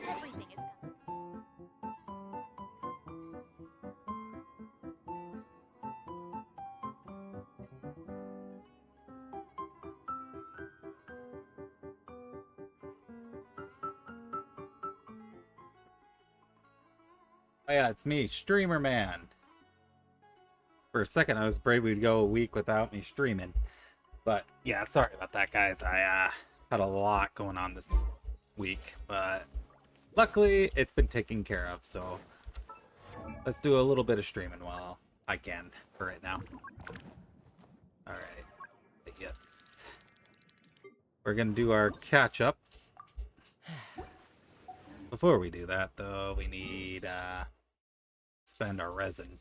Everything is coming. Oh yeah, it's me, Streamer Man. For a second, I was afraid we'd go a week without me streaming. But yeah, sorry about that, guys. I had a lot going on this week, but luckily it's been taken care of. So let's do a little bit of streaming while I can for right now. All right. Yes. We're gonna do our catch up. Before we do that, though, we need spend our resin.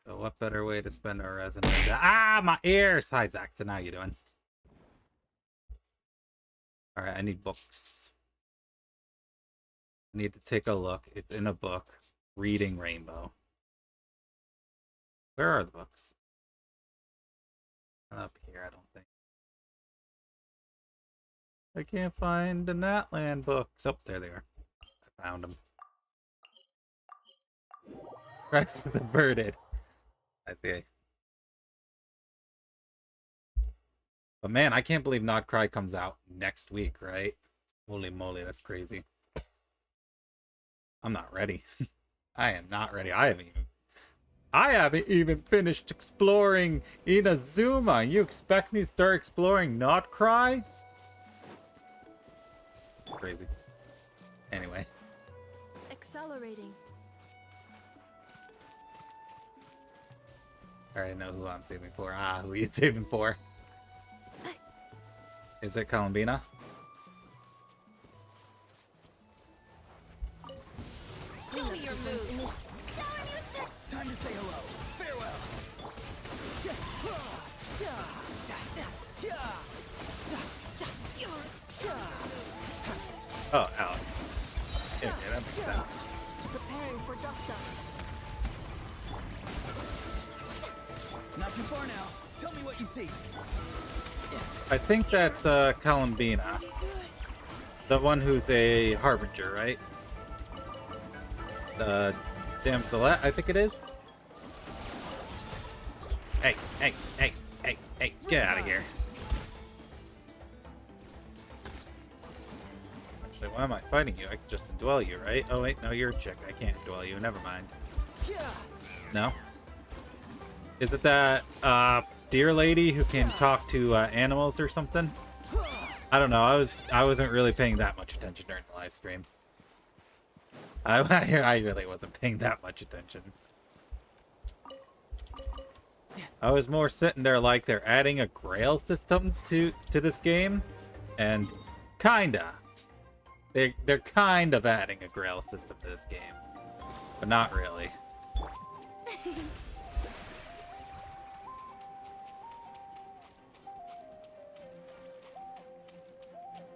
So what better way to spend our resin? Ah, my ears! Hi, Zach. So how you doing? All right, I need books. I need to take a look. It's in a book. Reading Rainbow. Where are the books? Not up here, I don't think. I can't find the Natland books. Oh, there they are. I found them. Rest of the Birded. I see. But man, I can't believe Not Cry comes out next week, right? Holy moly, that's crazy. I'm not ready. I am not ready. I haven't even finished exploring Inazuma. You expect me to start exploring Not Cry? Crazy. Anyway. Accelerating. I already know who I'm saving for. Ah, who are you saving for? Is it Columbina? Show me your moves. Time to say hello. Farewell. Oh, Alex. Okay, that makes sense. Preparing for dust up. Not too far now. Tell me what you see. I think that's Columbina. The one who's a harbinger, right? The Damselette, I think it is. Hey, get out of here. why am I fighting you? I can just indwell you, right? Oh wait, no, you're a chick. I can't indwell you. Never mind. No? Is it that deer lady who can talk to animals or something? I don't know. I wasn't really paying that much attention during the live stream. I really wasn't paying that much attention. I was more sitting there like they're adding a grail system to this game, and kinda. They're kind of adding a grail system to this game, but not really.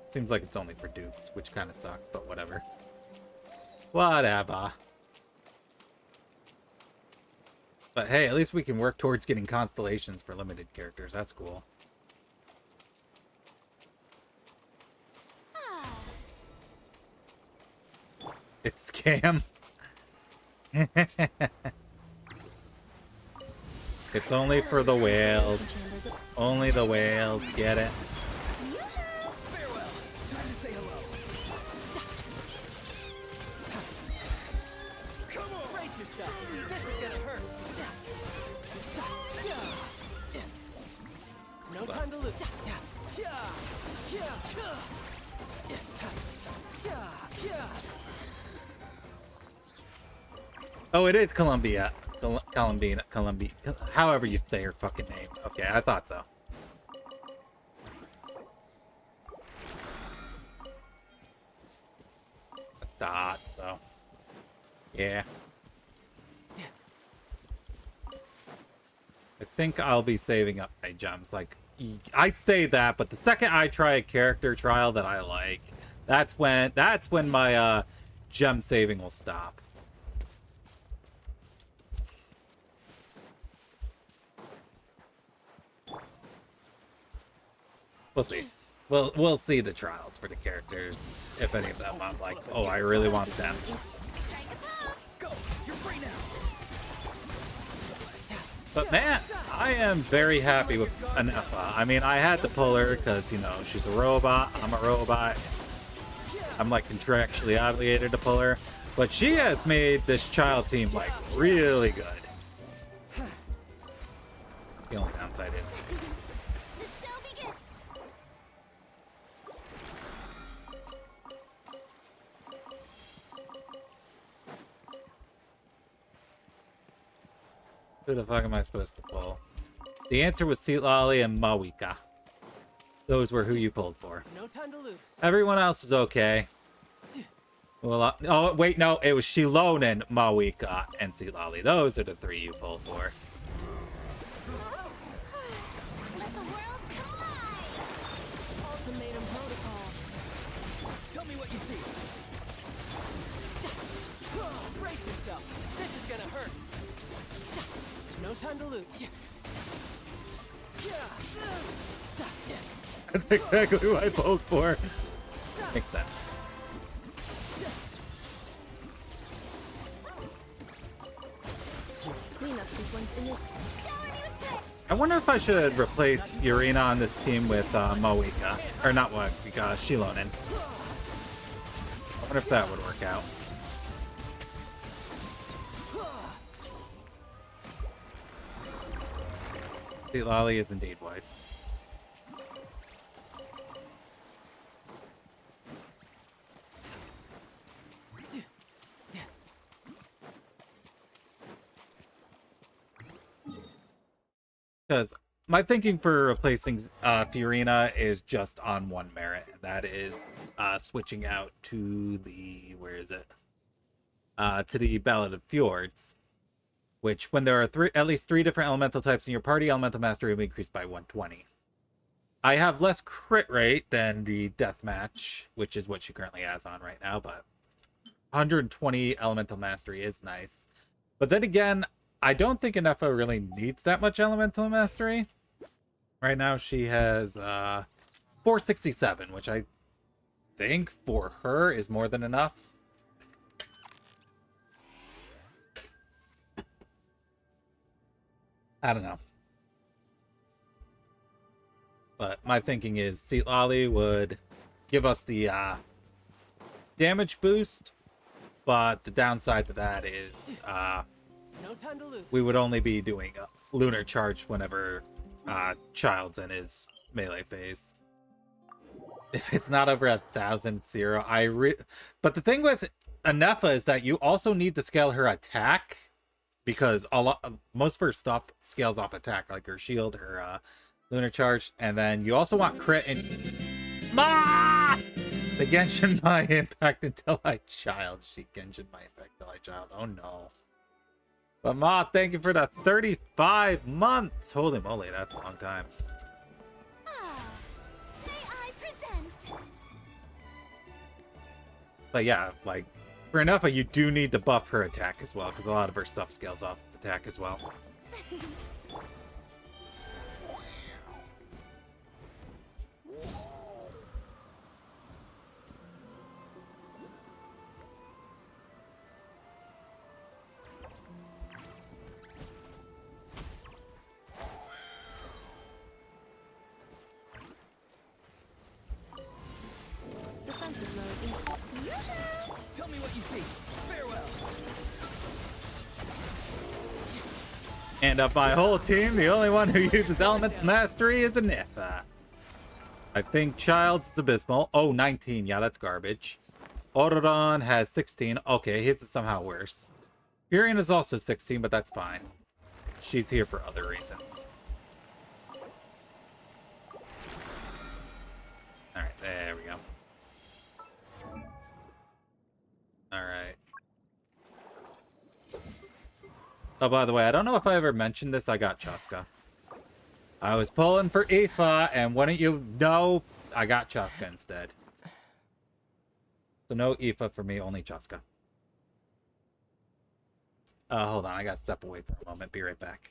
Seems like it's only for dupes, which kind of sucks, but whatever. Whatever. But hey, at least we can work towards getting constellations for limited characters. That's cool. It's scam. It's only for the whales. Only the whales get it. Farewell. Time to say hello. Come on. Brace yourself. This is gonna hurt. No time to lose. Oh, it is Columbia. Columbia. However you say her fucking name. Okay, I thought so. I thought so. Yeah. I think I'll be saving up my gems. Like, I say that, but the second I try a character trial that I like, that's when my gem saving will stop. We'll see. We'll see the trials for the characters. If any of them I'm like, oh, I really want them. Go. You're free now. But man, I am very happy with Anefa. I mean, I had to pull her because, you know, she's a robot. I'm a robot. I'm like contractually obligated to pull her. But she has made this child team like really good. The only downside is The show begins. who the fuck am I supposed to pull? The answer was Seat Lolly and Mawika. Those were who you pulled for. No time to lose. Everyone else is okay. Well, oh wait, no, it was Shilonen, Mawika, and Seat Lolly. Those are the three you pulled for. Let the world collide. Ultimatum protocol. Tell me what you see. Brace yourself. This is gonna hurt. No time to lose. That's exactly what I pulled for. Makes sense. Cleanup sequence initiated. Shower me with pep. I wonder if I should replace Urina on this team with Mawika. Or not Mawika, Shilonen. I wonder if that would work out. Seat Lolly is indeed white. Because my thinking for replacing Fiorina is just on one merit, and that is switching out to the, where is it? To the Ballad of Fjords, which when there are at least three different elemental types in your party, elemental mastery will be increased by 120. I have less crit rate than the deathmatch, which is what she currently has on right now, but 120 elemental mastery is nice. But then again, I don't think Anefa really needs that much elemental mastery. Right now she has 467, which I think for her is more than enough. I don't know. But my thinking is Seat Lolly would give us the damage boost, but the downside to that is No time to lose. we would only be doing a lunar charge whenever Child's in his melee phase. If it's not over 1,000, but the thing with Anefa is that you also need to scale her attack, because most of her stuff scales off attack, like her shield, her lunar charge, and then you also want crit and the Genshin my impact until I child. She Genshin my impact until I child. Oh no. But Ma, thank you for the 35 months. Holy moly, that's a long time. Ah, may I present? But yeah, like, for Anefa, you do need to buff her attack as well, because a lot of her stuff scales off attack as well. Defensive mode in Tell me what you see. Farewell. And of my whole team, the only one who uses Elements Mastery is Anefa. I think Child's is abysmal. Oh, 19. Yeah, that's garbage. Autodon has 16. Okay, his is somehow worse. Furion is also 16, but that's fine. She's here for other reasons. Alright, there we go. Alright. Oh, by the way, I don't know if I ever mentioned this. I got Chaska. I was pulling for Aoife, and wouldn't you know, I got Chaska instead. So no Aoife for me, only Chaska. Hold on, I gotta step away for a moment. Be right back.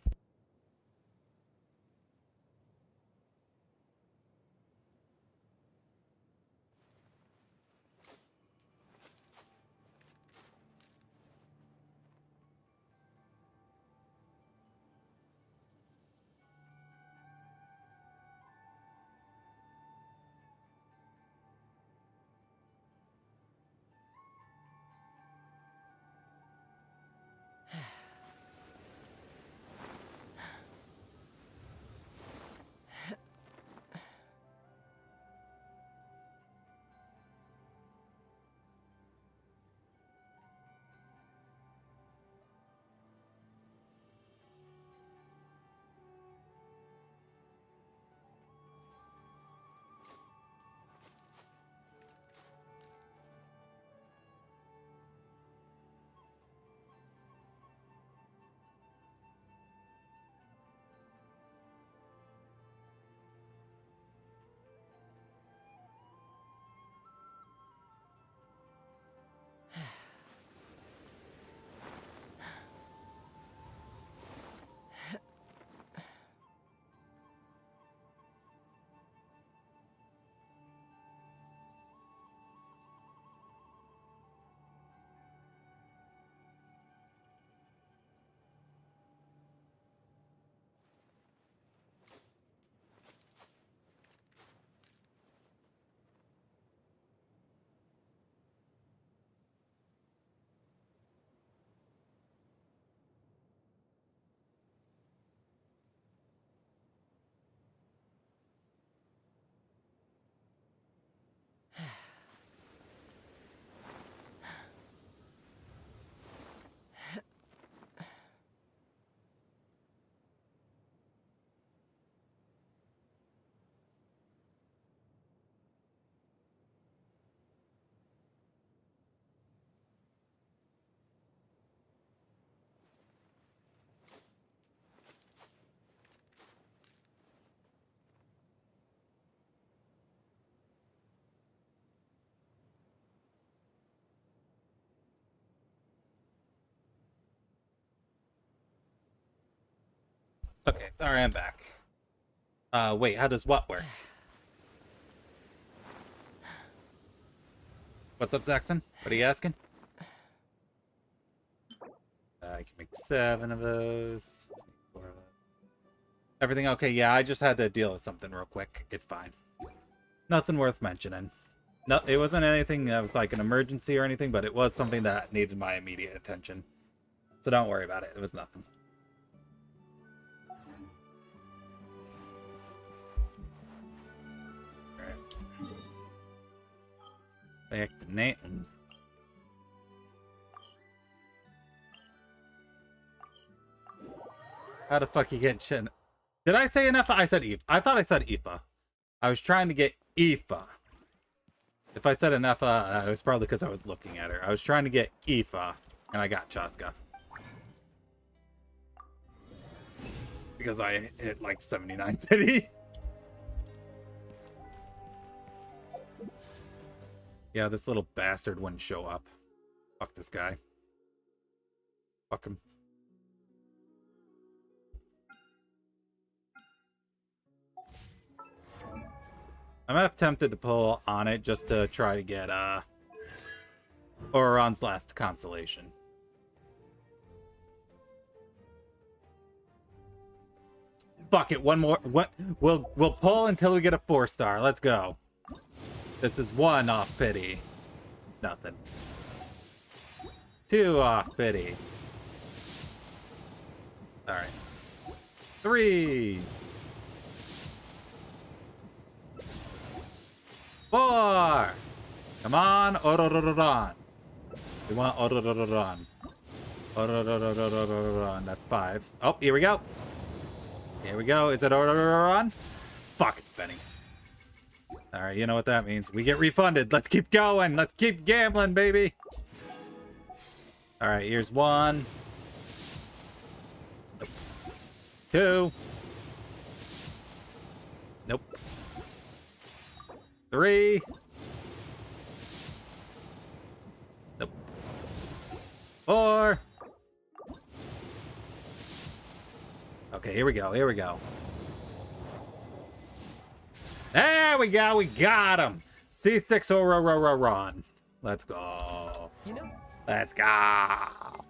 Okay, sorry, I'm back. Wait, how does what work? What's up, Zaxxon? What are you asking? I can make 7 of those. 4 of those. Everything okay? Yeah, I just had to deal with something real quick. It's fine. Nothing worth mentioning. No, it wasn't anything that was like an emergency or anything, but it was something that needed my immediate attention. So don't worry about it. It was nothing. Alright. Back to Nathan. How the fuck you get Shin? Did I say enough? I said Eve. I thought I said Aoife. I was trying to get Aoife. If I said enough, it was probably because I was looking at her. I was trying to get Aoife, and I got Chaska. Because I hit like 79 pity. Yeah, this little bastard wouldn't show up. Fuck this guy. Fuck him. I'm half tempted to pull on it just to try to get Oron's last constellation. Fuck it, one more. What? We'll pull until we get a 4-star. Let's go. This is 1 off pity. Nothing. 2 off pity. All right. 3. 4. Come on, Ororon. We want Ororon. Ororon. That's 5. Oh, here we go. Here we go. Is it Ororon? Fuck, it's spinning. All right, you know what that means. We get refunded. Let's keep going. Let's keep gambling, baby. All right, here's 1. 2. Nope. 3. Nope. 4. Okay, here we go. Here we go. There we go. We got him. C6 Ororon. Let's go. You know, Let's go. All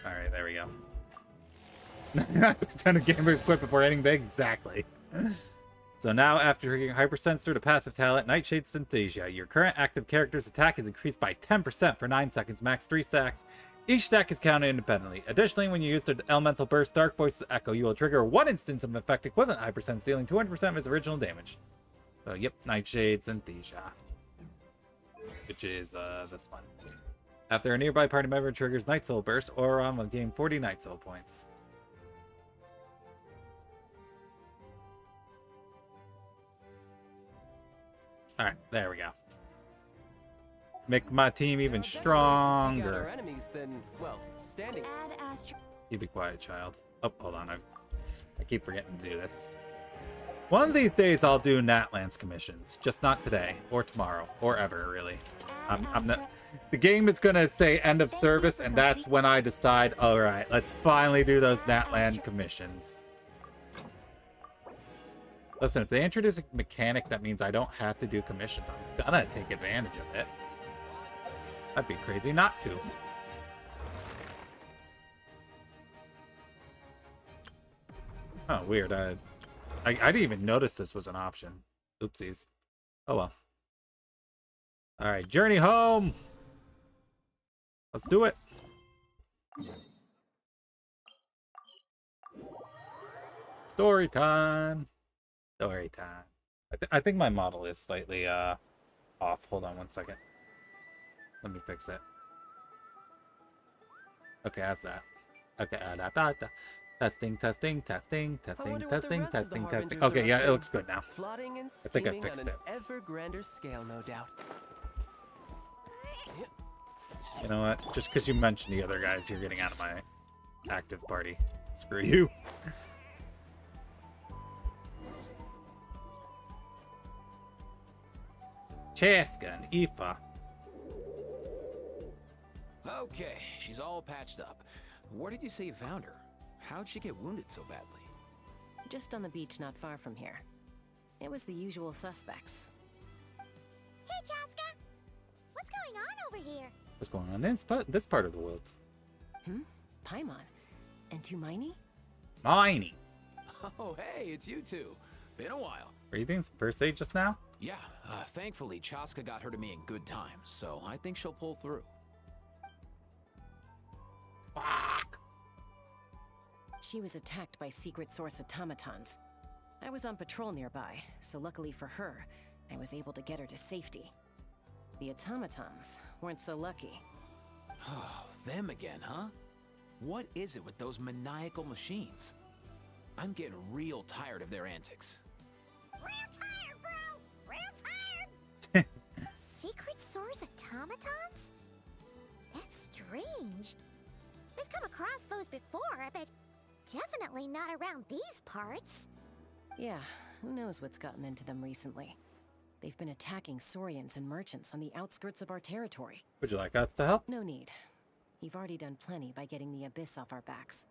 right, there we go. 99% of gamers quit before hitting big. Exactly. So now, after your Hypersense through the passive talent, Nightshade Synthesia, your current active character's attack is increased by 10% for 9 seconds, max 3 stacks. Each stack is counted independently. Additionally, when you use the Elemental Burst Dark Voice's Echo, you will trigger 1 instance of effect equivalent Hypersense, dealing 200% of its original damage. So, yep, Nightshade Synthesia. Which is, this one. After a nearby party member triggers Night Soul Burst, Oron will gain 40 Night Soul points. Alright, there we go. Make my team even stronger. Enemies than, well, standing. Add Astro. You be quiet, child. Oh, hold on. I keep forgetting to do this. One of these days I'll do Natlands commissions. Just not today, or tomorrow, or ever, really. I'm not... The game is gonna say end of service, and that's when I decide, alright, let's finally do those Natland commissions. Listen, if they introduce a mechanic that means I don't have to do commissions, I'm gonna take advantage of it. I'd be crazy not to. Oh, weird. I didn't even notice this was an option. Oopsies. Oh well. Alright, journey home! Let's do it! Story time! Story time. I think my model is slightly off. Hold on 1 second. Let me fix it. Okay, how's that? Okay, testing. Okay, yeah, it looks good now. I think I fixed it. Ever grander scale, no doubt. You know what? Just because you mentioned the other guys, you're getting out of my active party. Screw you. Chaska and Aoife. Okay, she's all patched up. Where did you say you found her? How'd she get wounded so badly? Just on the beach not far from here. It was the usual suspects. Hey, Chaska! What's going on over here? What's going on in this part of the woods? Paimon. And Tumaini? Miney. Oh, hey, it's you two. Been a while. Were you doing some first aid just now? Yeah, thankfully Chaska got her to me in good time, so I think she'll pull through. Fuck. She was attacked by secret source automatons. I was on patrol nearby, so luckily for her, I was able to get her to safety. The automatons weren't so lucky. Oh, them again, huh? What is it with those maniacal machines? I'm getting real tired of their antics. Real tired, bro! Real tired! Secret source automatons? That's strange. We've come across those before, but definitely not around these parts. Yeah, who knows what's gotten into them recently. They've been attacking Saurians and merchants on the outskirts of our territory. Would you like us to help? No need. You've already done plenty by getting the Abyss off our backs.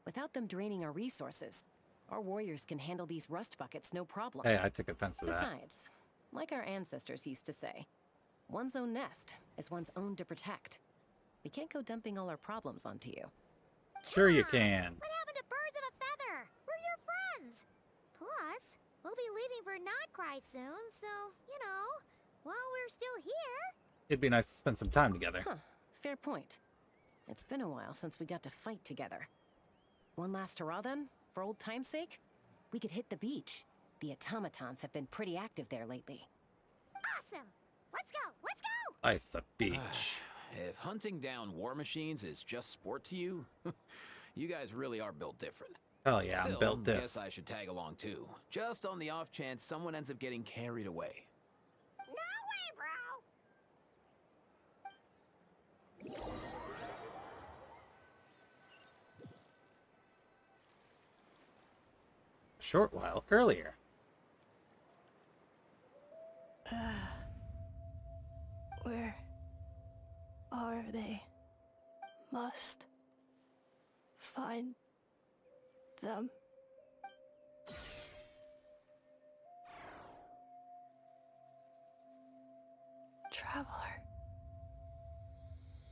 Without them draining our resources, our warriors can handle these rust buckets no problem. Hey, I took offense to that. Besides, like our ancestors used to say, one's own nest is one's own to protect. We can't go dumping all our problems onto you. Sure you Come on. can. What happened to birds of a feather? We're your friends. Plus, we'll be leaving for Notcry soon, so, you know, while we're still here. It'd be nice to spend some time together. Huh, fair point. It's been a while since we got to fight together. One last hurrah then, for old time's sake? We could hit the beach. The automatons have been pretty active there lately. Awesome. Let's go. Let's go. Life's a beach. If hunting down war machines is just sport to you, you guys really are built different. Hell yeah, Still, I'm built diff. guess I should tag along too, just on the off chance someone ends up getting carried away. No way, bro. A short while earlier. Where are they? Must find them. Traveler.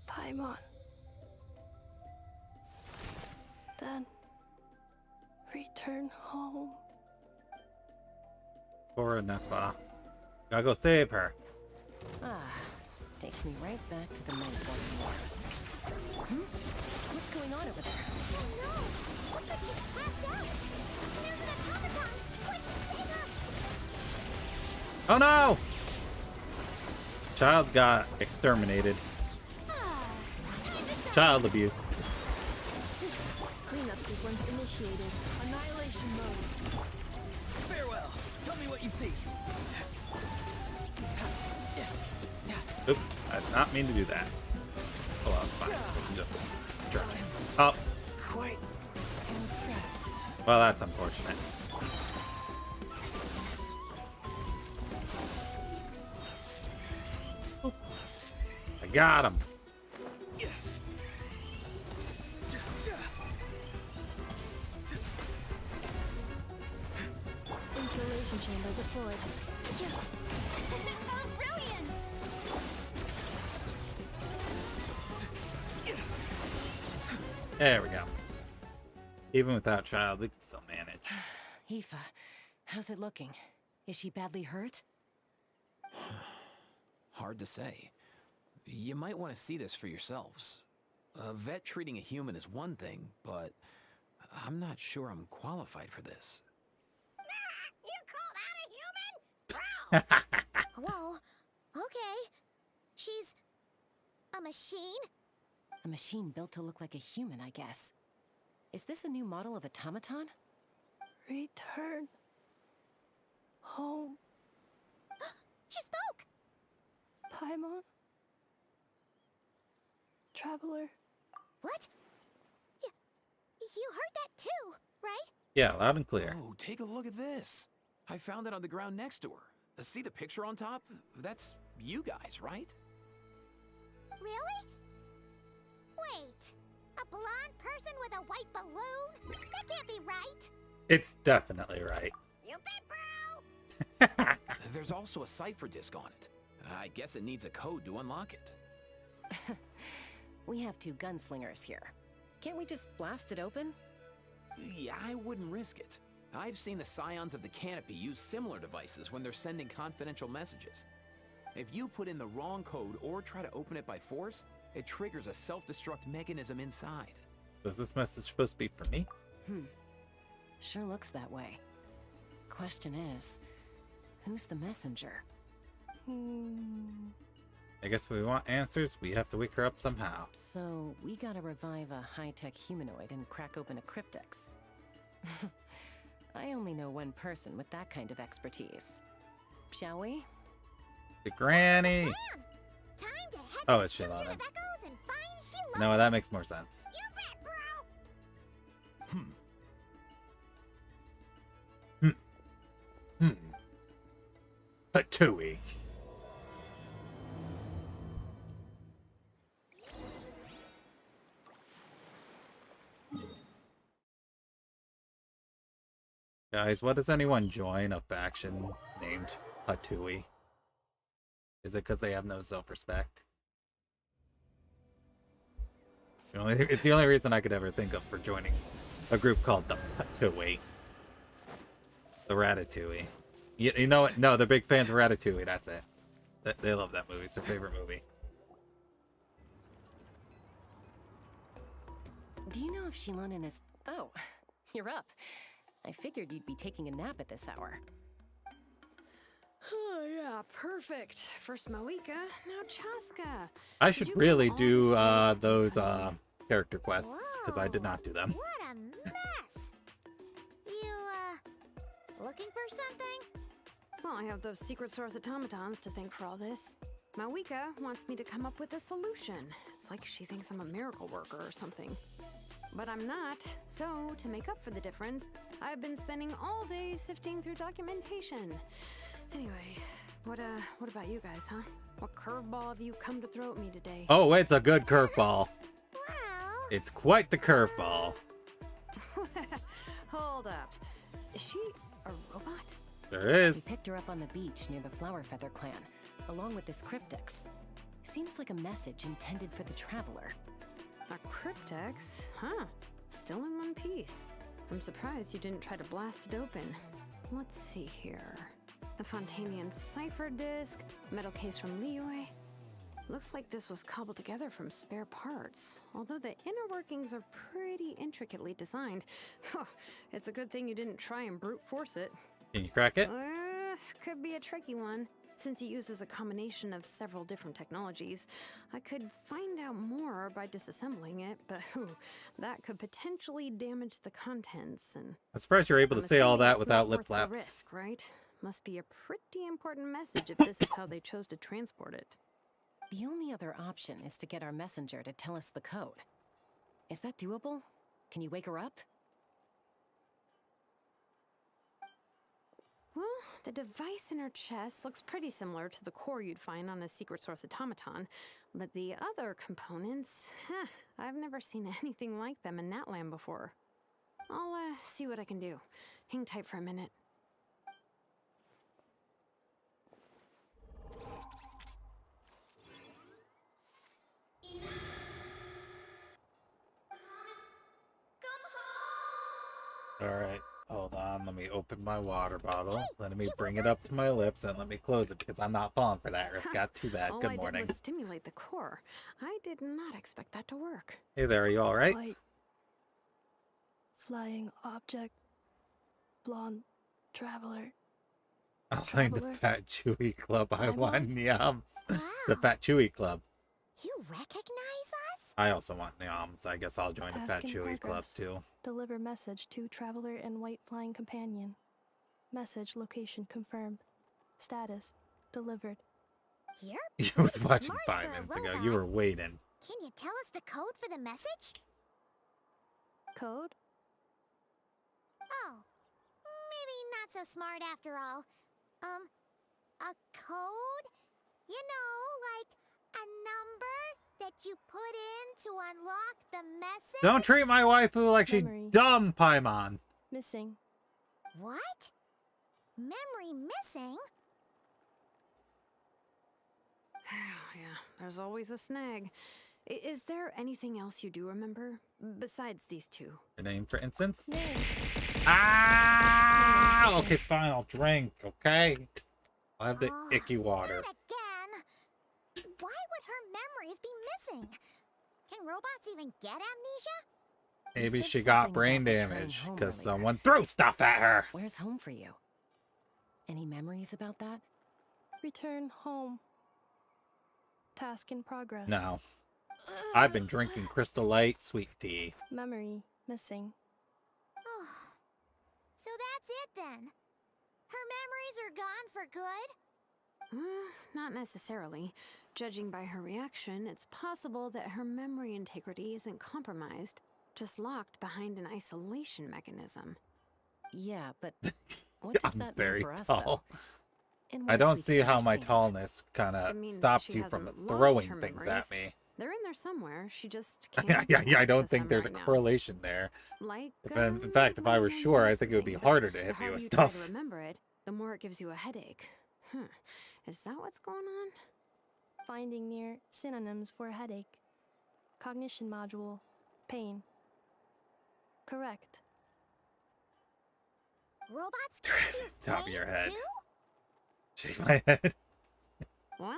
Paimon. Then return home. Poor Nefa. Gotta go save her. Ah, takes me right back to the Nightborn Wars. What's going on over there? Oh no. Looks like she's passed out. There's an automaton. Quick, save her. Oh no! Child got exterminated. Time to shine. Child abuse. Cleanup sequence initiated. Annihilation mode. Farewell. Tell me what you see. Oops, I did not mean to do that. Oh well, it's fine. We can just try. Oh, Quite impressed. well, that's unfortunate. I got him. Installation chamber deployed. Oh, brilliant. There we go. Even without child, we can still manage. Aoife, how's it looking? Is she badly hurt? Hard to say. You might want to see this for yourselves. A vet treating a human is one thing, but I'm not sure I'm qualified for this. You call that a human? Bro. Whoa. Okay. She's a machine? A machine built to look like a human, I guess. Is this a new model of automaton? Return home. She spoke. Paimon. Traveler. What? You heard that too, right? Yeah, loud and clear. Oh, take a look at this. I found it on the ground next to her. See the picture on top? That's you guys, right? Really? Wait. A blonde person with a white balloon? That can't be right. It's definitely right. You bet, bro. There's also a cipher disk on it. I guess it needs a code to unlock it. We have two gunslingers here. Can't we just blast it open? Yeah, I wouldn't risk it. I've seen the Scions of the Canopy use similar devices when they're sending confidential messages. If you put in the wrong code or try to open it by force, it triggers a self-destruct mechanism inside. Was this message supposed to be for me? Sure looks that way. Question is, who's the messenger? I guess if we want answers, we have to wake her up somehow. So, we gotta revive a high-tech humanoid and crack open a cryptex. I only know one person with that kind of expertise. Shall we? The granny! Time to head Oh, to it's Children Shalana. of Echoes and find Shalana. No, that makes more sense. You bet, bro. Patooey. Guys, what does anyone join a faction named Patooey? Is it because they have no self-respect? It's the only reason I could ever think of for joining a group called the Patooey. The Ratatouille. You know what? No, they're big fans of Ratatouille, that's it. They love that movie. It's their favorite movie. Do you know if Shilonen is... Oh, you're up. I figured you'd be taking a nap at this hour. Oh, yeah, perfect. First Moika, now Chaska. I Did should you really get all do these things to those find me? character quests, because I did not do them. What a mess. You, looking for something? Well, I have those secret source automatons to thank for all this. Moika wants me to come up with a solution. It's like she thinks I'm a miracle worker or something. But I'm not. So, to make up for the difference, I've been spending all day sifting through documentation. Anyway, what about you guys, huh? What curveball have you come to throw at me today? Oh, it's a good curveball. Well, It's quite the curveball. Hold up. Is she a robot? There We is. picked her up on the beach near the Flower Feather clan, along with this cryptex. Seems like a message intended for the traveler. A cryptex? Huh. Still in one piece. I'm surprised you didn't try to blast it open. Let's see here. The Fontanian cipher disk, metal case from Liyue. Looks like this was cobbled together from spare parts, although the inner workings are pretty intricately designed. It's a good thing you didn't try and brute force it. Can you crack it? Could be a tricky one. Since it uses a combination of several different technologies, I could find out more by disassembling it, but that could potentially damage the contents. And I'm surprised you're able to I'm say all assuming that it's without not lip worth the flaps. risk, right? Must be a pretty important message if this is how they chose to transport it. The only other option is to get our messenger to tell us the code. Is that doable? Can you wake her up? Well, the device in her chest looks pretty similar to the core you'd find on a secret source automaton, but the other components, I've never seen anything like them in Natlan before. I'll see what I can do. Hang tight for a minute. Alright, hold on. Let me open my water bottle. Let me bring it up to my lips and let me close it because I'm not falling for that. It got too bad. All Good I morning. did was stimulate the core. I did not expect that to work. Hey there, are you alright? White. Flying object. Blonde. Traveler. I'll find the Traveler. Fat Chewy Club. I I'm want on. yums. The wow. Fat Chewy Club. You recognize us? I also want yums. I guess I'll join the Fat Task in Chewy Club progress. too. Deliver message to traveler and white flying companion. Message location confirmed. Status delivered. Here? You was Pretty watching smart 5 for a minutes ago. robot. You were waiting. Can you tell us the code for the message? Code? Oh, maybe not so smart after all. A code? You know, like a number that you put in to unlock the message? Don't treat my waifu like she Memory. dumb, Paimon. Missing. What? Memory missing? Yeah, there's always a snag. Is there anything else you do remember besides these two? Your name, for instance? Nay. Ah! Okay, fine. I'll drink. Okay. I'll have the Oh, icky water. not again. Why would her memories be missing? Can robots even get amnesia? Maybe said she got something brain about returning damage home because earlier. someone threw stuff at her. Where's home for you? Any memories about that? Return home. Task in progress. No. I've been drinking Crystal Light sweet tea. Memory missing. Oh, so that's it then. Her memories are gone for good? Not necessarily. Judging by her reaction, it's possible that her memory integrity isn't compromised, just locked behind an isolation mechanism. Yeah, but what does I'm that very mean for us, tall. though? In I words don't we see can how my understand. tallness kind It of means stops she you from hasn't lost throwing her things memories. at me. They're in there somewhere. She just Yeah, can't. I don't access think them there's a right now. correlation there. Like, In fact, if I was sure, I think it would be something, but harder to the hit me harder with you try to stuff. remember it, the more it gives you a headache. Is that what's going on? Finding near synonyms for headache. Cognition module. Pain. Correct. Robots can feel Top of pain your head. too? Shake my head. Well,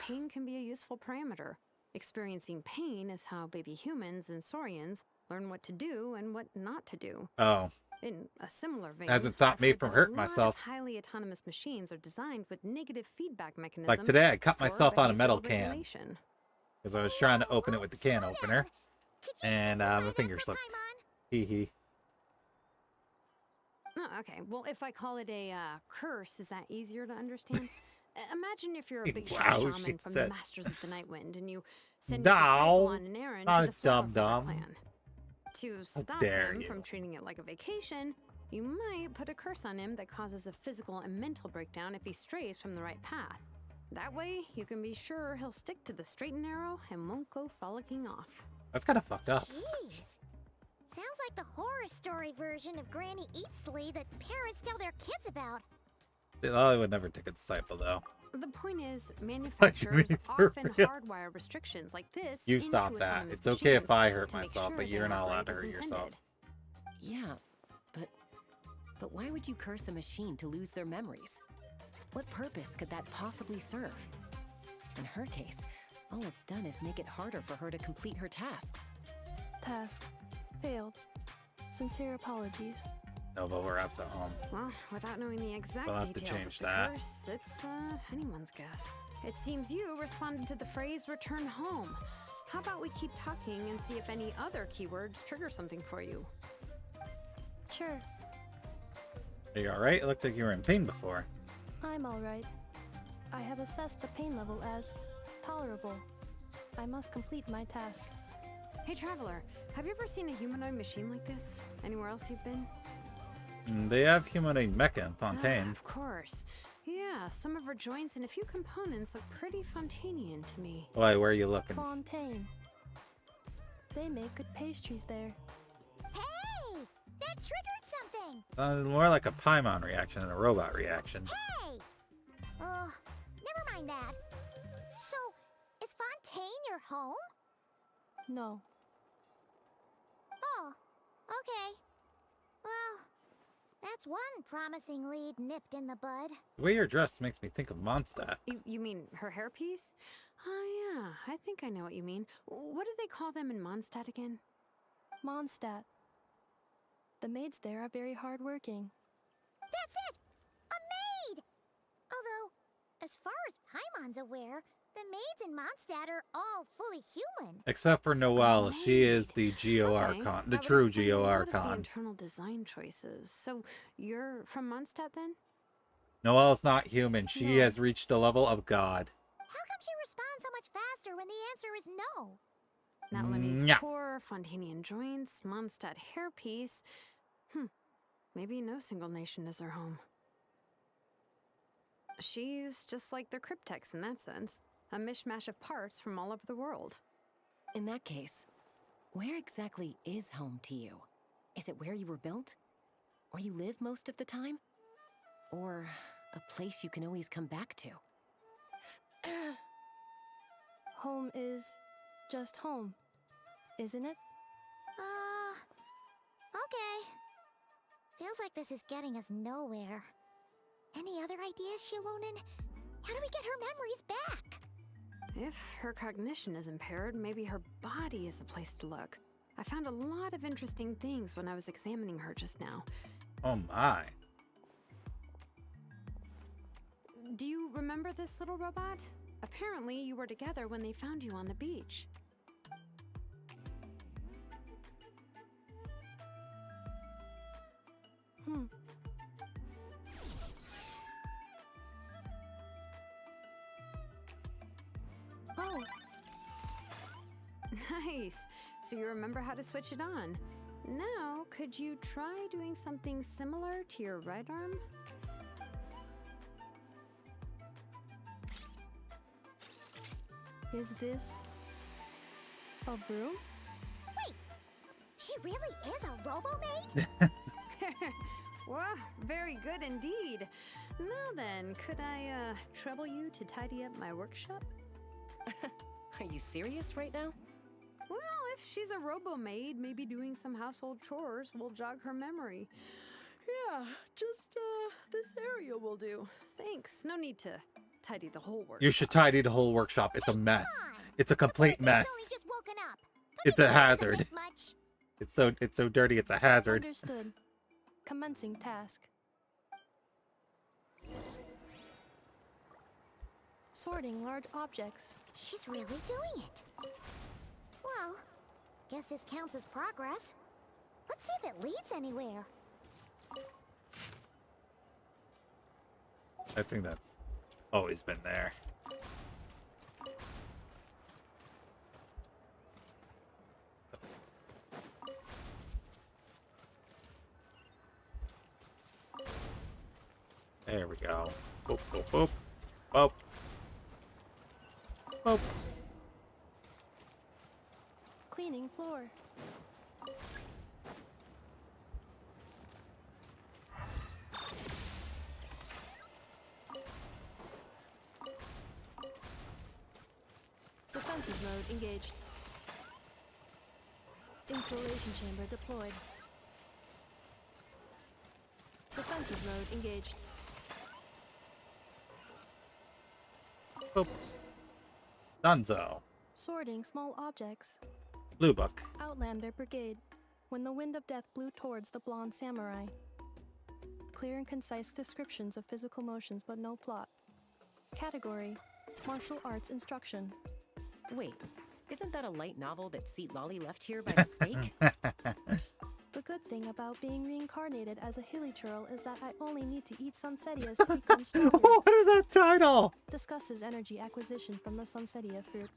pain can be a useful parameter. Experiencing pain is how baby humans and saurians learn what to do and what not to do. Oh, In a similar vein, hasn't stopped I've me heard from that a hurting lot of myself. highly autonomous machines are designed with negative feedback mechanisms. Like today, I cut for myself on a metal behavioral can regulation. because I was trying to Whoa, open it with the can slow opener, down. Could you and simplify my that finger for slipped. Paimon? Hee hee. Oh, okay. Well, if I call it a curse, is that easier to understand? Imagine if you're a big shot Wow, shaman she from the says. Masters of the Nightwind and you send your disciple No, on an errand not to a the flower farmer dum-dum. clan. To stop dare him you. from treating it like a vacation, you might put a curse on him that causes a physical and mental breakdown if he strays from the right path. That way, you can be sure he'll stick to the straight and narrow and won't go frolicking off. That's kind of fucked up. Jeez. Sounds like the horror story version of Granny Eatsley that parents tell their kids about. I would never take a disciple though. The point is, me manufacturers for often real. hardwire restrictions like this You into stop that. autonomous It's okay if machines I hurt to make myself, sure but they you're not allowed operate to as hurt yourself. intended. Yeah, but why would you curse a machine to lose their memories? What purpose could that possibly serve? In her case, all it's done is make it harder for her to complete her tasks. Task. Failed. Sincere apologies. Nova, we're at home. Well, without knowing the exact We'll have to details change of the that. curse, it's anyone's guess. It seems you responded to the phrase "return home." How about we keep talking and see if any other keywords trigger something for you? Sure. Are you alright? It looked like you were in pain before. I'm alright. I have assessed the pain level as tolerable. I must complete my task. Hey, Traveler, have you ever seen a humanoid machine like this? Anywhere else you've been? They have humanoid mecha in Fontaine. Of course. Yeah, some of her joints and a few components look pretty Fontanian to me. Why, where are you looking? Fontaine. They make good pastries there. Hey! That triggered something! Sounded more like a Paimon reaction than a robot reaction. Hey! Never mind that. So, is Fontaine your home? No. Oh, okay. Well, that's one promising lead nipped in the bud. The way you're dressed makes me think of Mondstadt. You mean her hairpiece? Oh yeah, I think I know what you mean. What do they call them in Mondstadt again? Mondstadt. The maids there are very hardworking. That's it! A maid! Although, as far as Paimon's aware, the maids in Mondstadt are all fully human. Except for Noelle, she is the Geo Okay, Archon, the that would true explain Geo a lot of the Archon. internal design choices. So you're from Mondstadt then? Noelle's not human. She No. has reached a level of God. How come she responds so much faster when the answer is no? Natlanese Nya. core, Fontanian joints, Mondstadt hairpiece. Maybe no single nation is her home. She's just like the Cryptex in that sense. A mishmash of parts from all over the world. In that case, where exactly is home to you? Is it where you were built? Where you live most of the time? Or a place you can always come back to? Home is Just home, isn't it? Okay. Feels like this is getting us nowhere. Any other ideas, Shilonen? How do we get her memories back? If her cognition is impaired, maybe her body is the place to look. I found a lot of interesting things when I was examining her just now. Oh my. Do you remember this little robot? Apparently, you were together when they found you on the beach. Oh, Nice. So you remember how to switch it on. Now, could you try doing something similar to your right arm? is this a broom? Wait, she really is a robo-maid? Well, very good indeed. Now then, could I trouble you to tidy up my workshop? Are you serious right now? Well, if she's a robo-maid, maybe doing some household chores will jog her memory. Yeah, just this area will do. Thanks. No need to tidy the whole workshop. You should tidy the whole workshop. It's a mess. It's a complete mess. Only just woken up. It's a Doesn't hazard. make much. It's so dirty. It's a hazard. Understood. Commencing task. Sorting large objects. She's really doing it. Well, guess this counts as progress. Let's see if it leads anywhere. I think that's always been there. There we go. Boop, boop, boop. Boop. Boop. Cleaning floor. Defensive mode engaged. Installation chamber deployed. Defensive mode engaged. Boop. Dunzo. Sorting small objects. Blue book. Outlander Brigade. When the wind of death blew towards the blonde samurai. Clear and concise descriptions of physical motions, but no plot. Category: martial arts instruction. Wait, isn't that a light novel that Seat Lolly left here by mistake? The good thing about being reincarnated as a hilly churl is that I only need to eat sunsetias to become stronger. What is that title? Discusses energy acquisition from the sunsetia fruit.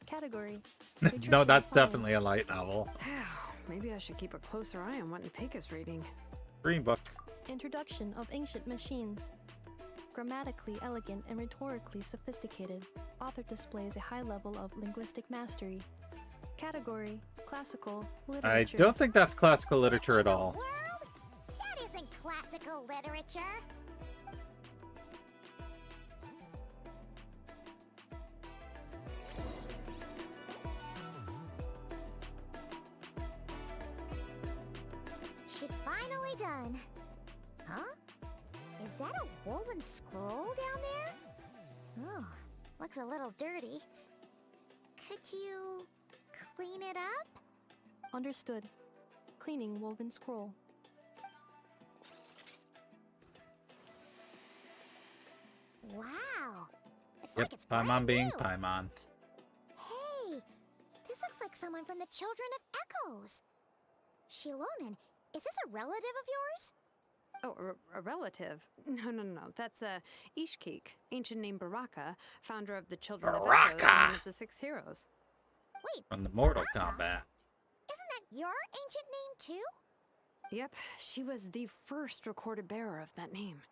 Category: No, nutrition that's science. definitely a light novel. Maybe I should keep a closer eye on what Nipika's reading. Green book. Introduction of ancient machines. Grammatically elegant and rhetorically sophisticated, author displays a high level of linguistic mastery. Category: classical literature. I don't think that's classical literature at all. World? That isn't classical literature. She's finally done. Huh? Is that a woven scroll down there? Oh, looks a little dirty. Could you clean it up? Understood. Cleaning woven scroll. Wow. It's Yep, like it's Paimon brand being new. Paimon. Hey, this looks like someone from the Children of Echoes. Shilonen, is this a relative of yours? Oh, a relative? No. That's Ishkik, ancient name Baraka, founder of the Children of Echoes and Baraka! one of the 6 heroes. Wait, From the Mortal Baraka? Kombat. isn't that your ancient name too? Yep, she was the first recorded bearer of that name.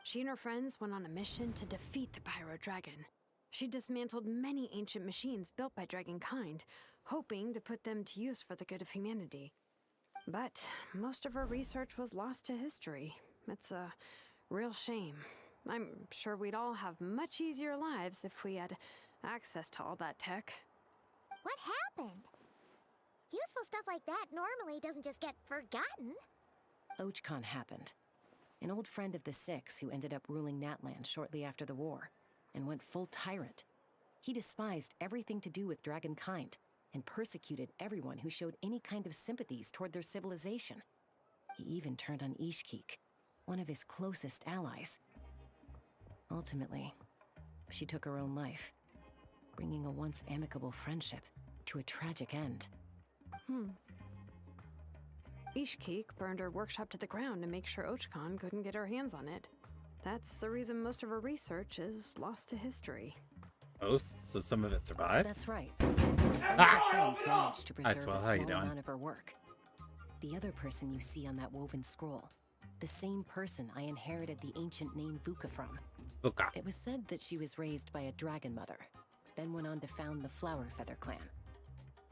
She and her friends went on a mission to defeat the Pyro Dragon. She dismantled many ancient machines built by Dragonkind, hoping to put them to use for the good of humanity. But most of her research was lost to history. It's a real shame. I'm sure we'd all have much easier lives if we had access to all that tech. What happened? Useful stuff like that normally doesn't just get forgotten. Ochcon happened. An old friend of the Six who ended up ruling Natlan shortly after the war, and went full tyrant. He despised everything to do with dragonkind, and persecuted everyone who showed any kind of sympathies toward their civilization. He even turned on Ishkik, one of his closest allies. Ultimately, she took her own life, bringing a once amicable friendship to a tragic end. Ishkik burned her workshop to the ground to make sure Ochcon couldn't get her hands on it. That's the reason most of her research is lost to history. Oh, so some of it survived? That's right. Only her friends managed to Hi, preserve Swell. a How you small doing? amount of her work. The other person you see on that woven scroll, the same person I inherited the ancient name Vuka from. Vuka. It was said that she was raised by a dragon mother, then went on to found the Flower Feather clan.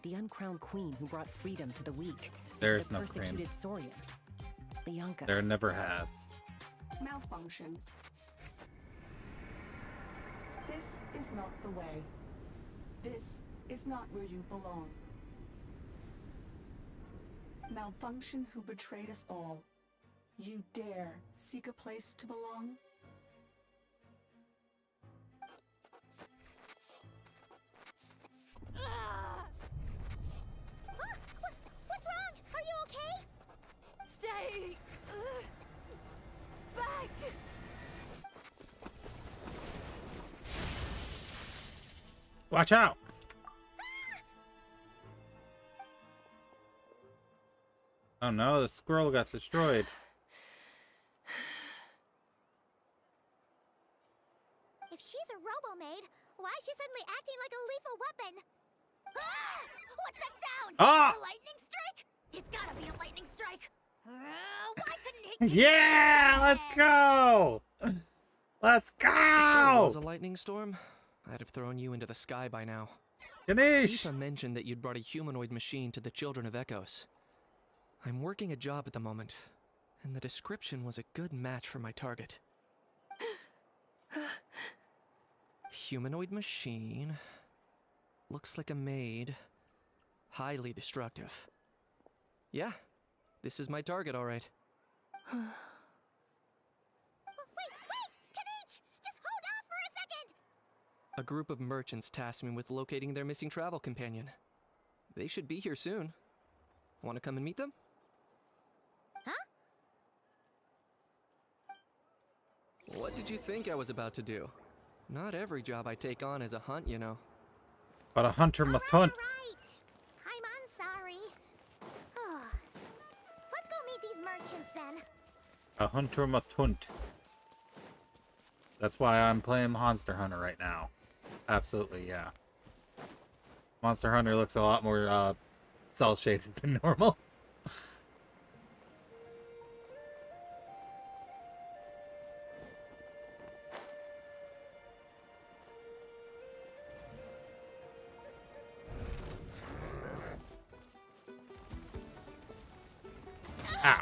The uncrowned queen who brought freedom to the weak. There's to the no cream. persecuted Saurians. Lianka. There never has. Malfunction. This is not the way. This is not where you belong. Malfunction who betrayed us all. You dare seek a place to belong? What's wrong? Are you okay? Stay back. Watch out! Oh no, the squirrel got destroyed. If she's a robo-maid, why is she suddenly acting like a lethal weapon? Ah! What's that sound? Ah! A lightning strike? It's gotta be a lightning strike. Why couldn't he? Yeah! Let's go! Let's If there was go! a lightning storm, I'd have thrown you into the sky by now. Ganesh! Aoife mentioned that you'd brought a humanoid machine to the Children of Echoes. I'm working a job at the moment, and the description was a good match for my target. Humanoid machine. Looks like a maid. Highly destructive. Yeah, this is my target, all right. Wait! Kanich! Just hold off for a second! A group of merchants tasked me with locating their missing travel companion. They should be here soon. Want to come and meet them? Huh? What did you think I was about to do? Not every job I take on is a hunt, you know. But a hunter must hunt. Right. I'm sorry. Let's go meet these merchants then. A hunter must hunt. That's why I'm playing Monster Hunter right now. Absolutely, yeah. Monster Hunter looks a lot more cell shaded than normal. Ow.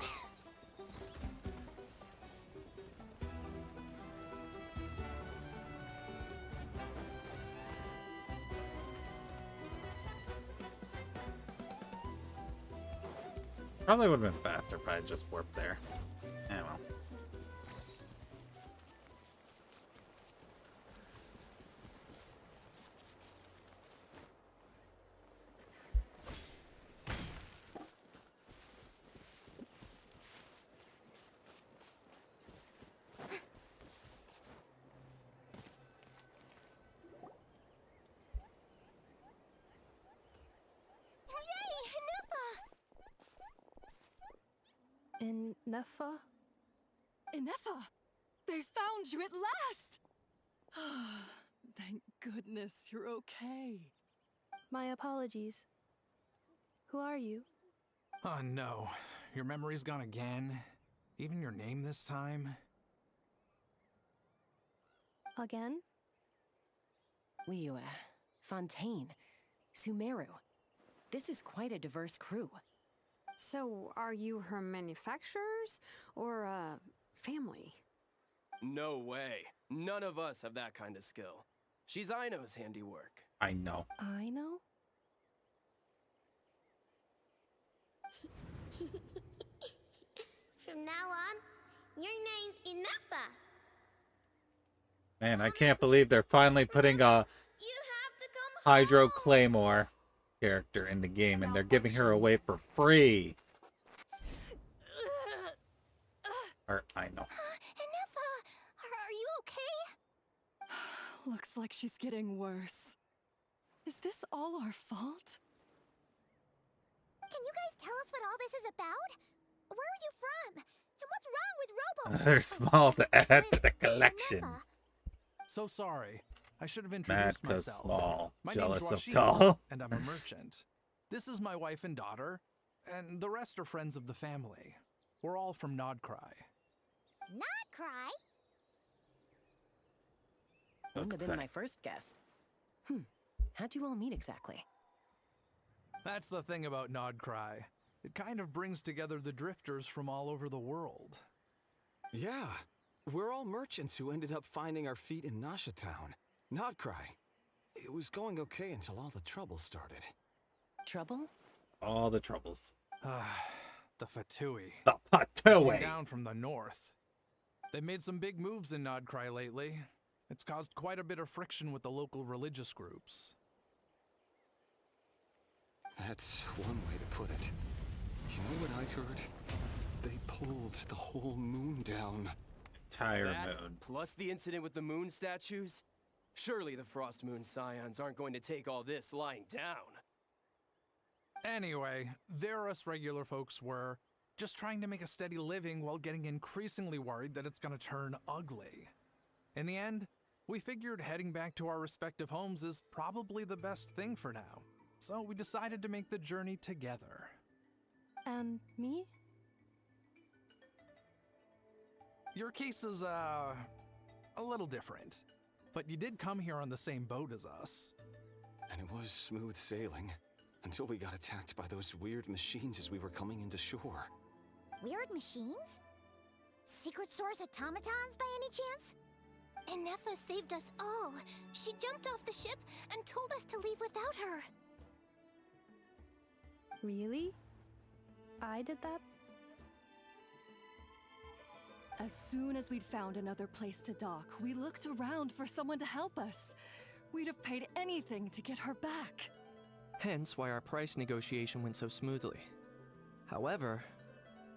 Probably would have been faster if I had just warped there. Yeah, well. Yay, Nuffa! In Neffa? Ineffa, they found you at last. Thank goodness you're okay. My apologies. Who are you? Oh no, your memory's gone again? Even your name this time? Again? Liyue, Fontaine, Sumeru. This is quite a diverse crew. So, are you her manufacturers or family? No way. None of us have that kind of skill. She's Aino's handiwork. I know. I know? From now on, your name's Ineffa. Man, I can't believe they're finally putting a You have to come Hydro home. Claymore character in the game, and they're giving her away for free. Or, I know. Ineffa, are you okay? Looks like she's getting worse. Is this all our fault? Can you guys tell us what all this is about? Where are you from? And what's wrong with Robo? They're small to add to the collection. Ineffa. So sorry. I should have Mad introduced 'cause myself. small, My jealous name's of Rashid, tall. and I'm a merchant. This is my wife and daughter, and the rest are friends of the family. We're all from Nodcry. Not cry. Wouldn't have been Okay. my first guess. How'd you all meet exactly? That's the thing about Nodcry. It kind of brings together the drifters from all over the world. Yeah, we're all merchants who ended up finding our feet in Nasha Town. Nodcry. It was going okay until all the trouble started. Trouble? All the troubles. The Fatui. The Came Patui. down from the north. They've made some big moves in Nodcry lately. It's caused quite a bit of friction with the local religious groups. That's one way to put it. You know what I heard? They pulled the whole moon down. Entire That, moon. plus the incident with the moon statues? Surely the Frost Moon Scions aren't going to take all this lying down. Anyway, there us regular folks were just trying to make a steady living while getting increasingly worried that it's gonna turn ugly. In the end, we figured heading back to our respective homes is probably the best thing for now. So we decided to make the journey together. And me? Your case is, a little different. But you did come here on the same boat as us. And it was smooth sailing until we got attacked by those weird machines as we were coming into shore. Weird machines? Secret Source automatons by any chance? Ineffa saved us all. She jumped off the ship and told us to leave without her. Really? I did that? As soon as we'd found another place to dock, we looked around for someone to help us. We'd have paid anything to get her back. Hence why our price negotiation went so smoothly. However,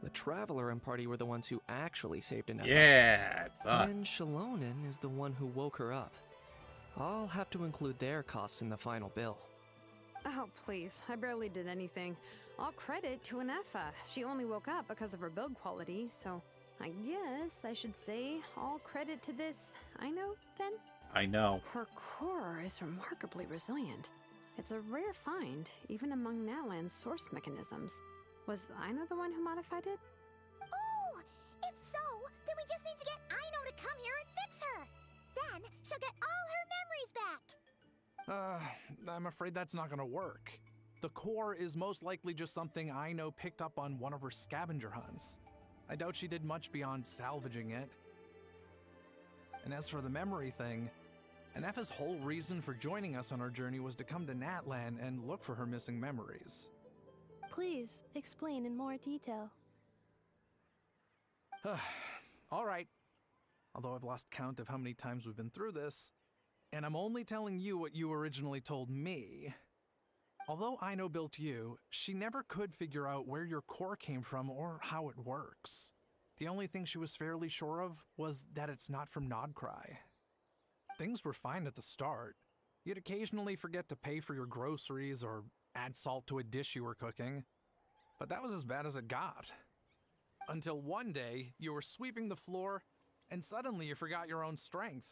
the Traveler and party were the ones who actually saved Ineffa. Yeah, it's us. And Shalonen is the one who woke her up. I'll have to include their costs in the final bill. Oh, please. I barely did anything. All credit to Ineffa. She only woke up because of her build quality, so I guess I should say all credit to this Aino, then? I know. Her core is remarkably resilient. It's a rare find, even among Nalan's source mechanisms. Was Aino the one who modified it? Oh, if so, then we just need to get Aino to come here and fix her. Then she'll get all her memories back. I'm afraid that's not gonna work. The core is most likely just something Aino picked up on one of her scavenger hunts. I doubt she did much beyond salvaging it. And as for the memory thing, Ineffa's whole reason for joining us on our journey was to come to Natlan and look for her missing memories. Please explain in more detail. All right. Although I've lost count of how many times we've been through this, and I'm only telling you what you originally told me. Although Aino built you, she never could figure out where your core came from or how it works. The only thing she was fairly sure of was that it's not from Nodcry. Things were fine at the start. You'd occasionally forget to pay for your groceries or add salt to a dish you were cooking, but that was as bad as it got. Until one day, you were sweeping the floor, and suddenly you forgot your own strength.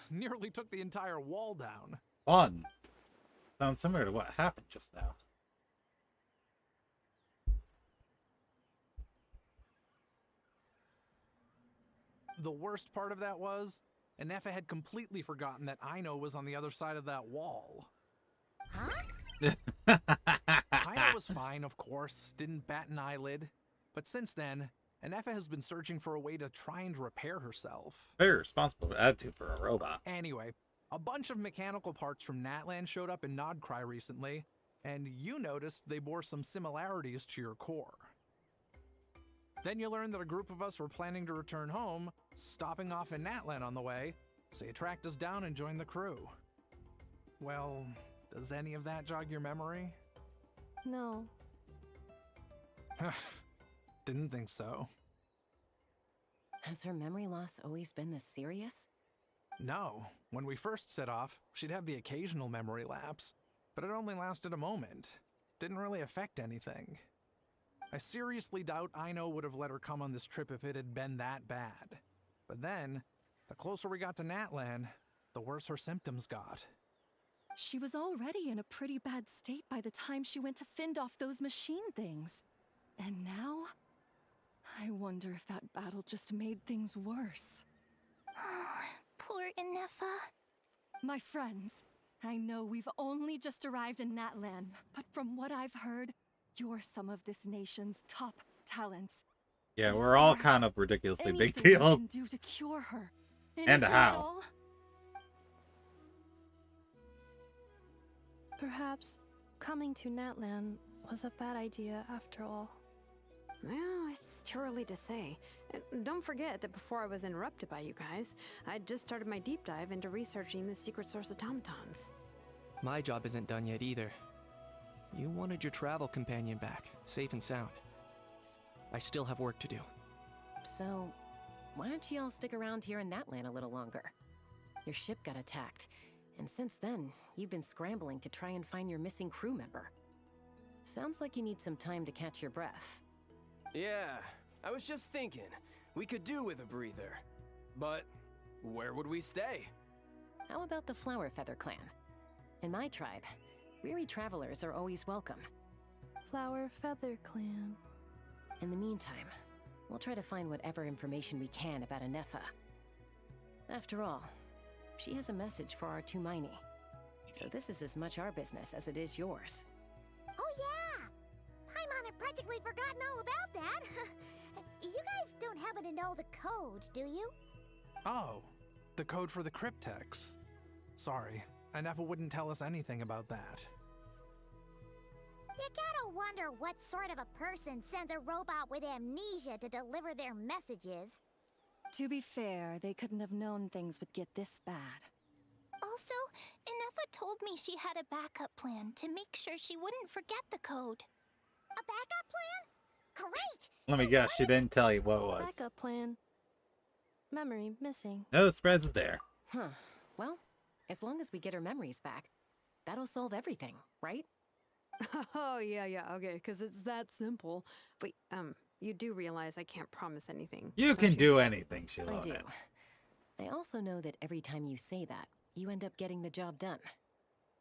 Nearly took the entire wall down. Fun. Sounds similar to what happened just now. The worst part of that was, Ineffa had completely forgotten that Aino was on the other side of that wall. Huh? Aino was fine, of course, didn't bat an eyelid. But since then, Ineffa has been searching for a way to try and repair herself. Very responsible attitude for a robot. Anyway, a bunch of mechanical parts from Natlan showed up in Nodcry recently, and you noticed they bore some similarities to your core. Then you learned that a group of us were planning to return home, stopping off in Natlan on the way, so you tracked us down and joined the crew. Well, does any of that jog your memory? No. Didn't think so. Has her memory loss always been this serious? No. When we first set off, she'd have the occasional memory lapse, but it only lasted a moment. Didn't really affect anything. I seriously doubt Aino would have let her come on this trip if it had been that bad. But then, the closer we got to Natlan, the worse her symptoms got. She was already in a pretty bad state by the time she went to fend off those machine things. And now? I wonder if that battle just made things worse. Poor Inefa. My friends, I know we've only just arrived in Natlan, but from what I've heard, you're some of this nation's top talents. Yeah, we're all kind of ridiculously big Anything you deals. can do to cure her. And Anything at how. all? Perhaps coming to Natlan was a bad idea after all. Well, it's too early to say. Don't forget that before I was interrupted by you guys, I'd just started my deep dive into researching the secret source automatons. My job isn't done yet either. You wanted your travel companion back, safe and sound. I still have work to do. So, why don't you all stick around here in Natlan a little longer? Your ship got attacked, and since then, you've been scrambling to try and find your missing crew member. Sounds like you need some time to catch your breath. Yeah, I was just thinking, we could do with a breather. But where would we stay? How about the Flower Feather Clan? In my tribe, weary travelers are always welcome. Flower Feather Clan. In the meantime, we'll try to find whatever information we can about Inefa. After all, she has a message for our Tumaini. So this is as much our business as it is yours. Oh yeah! Paimon had practically forgotten all about that. You guys don't happen to know the code, do you? Oh, the code for the cryptex. Sorry, Inefa wouldn't tell us anything about that. You gotta wonder what sort of a person sends a robot with amnesia to deliver their messages. To be fair, they couldn't have known things would get this bad. Also, Inefa told me she had a backup plan to make sure she wouldn't forget the code. A backup plan? Great! Let me guess, she didn't tell you what it was. Backup plan. Memory missing. No surprises there. Huh. Well, as long as we get her memories back, that'll solve everything, right? Oh, yeah, okay, because it's that simple. Wait, you do realize I can't promise anything. You can do anything, I Shilona. do. I also know that every time you say that, you end up getting the job done.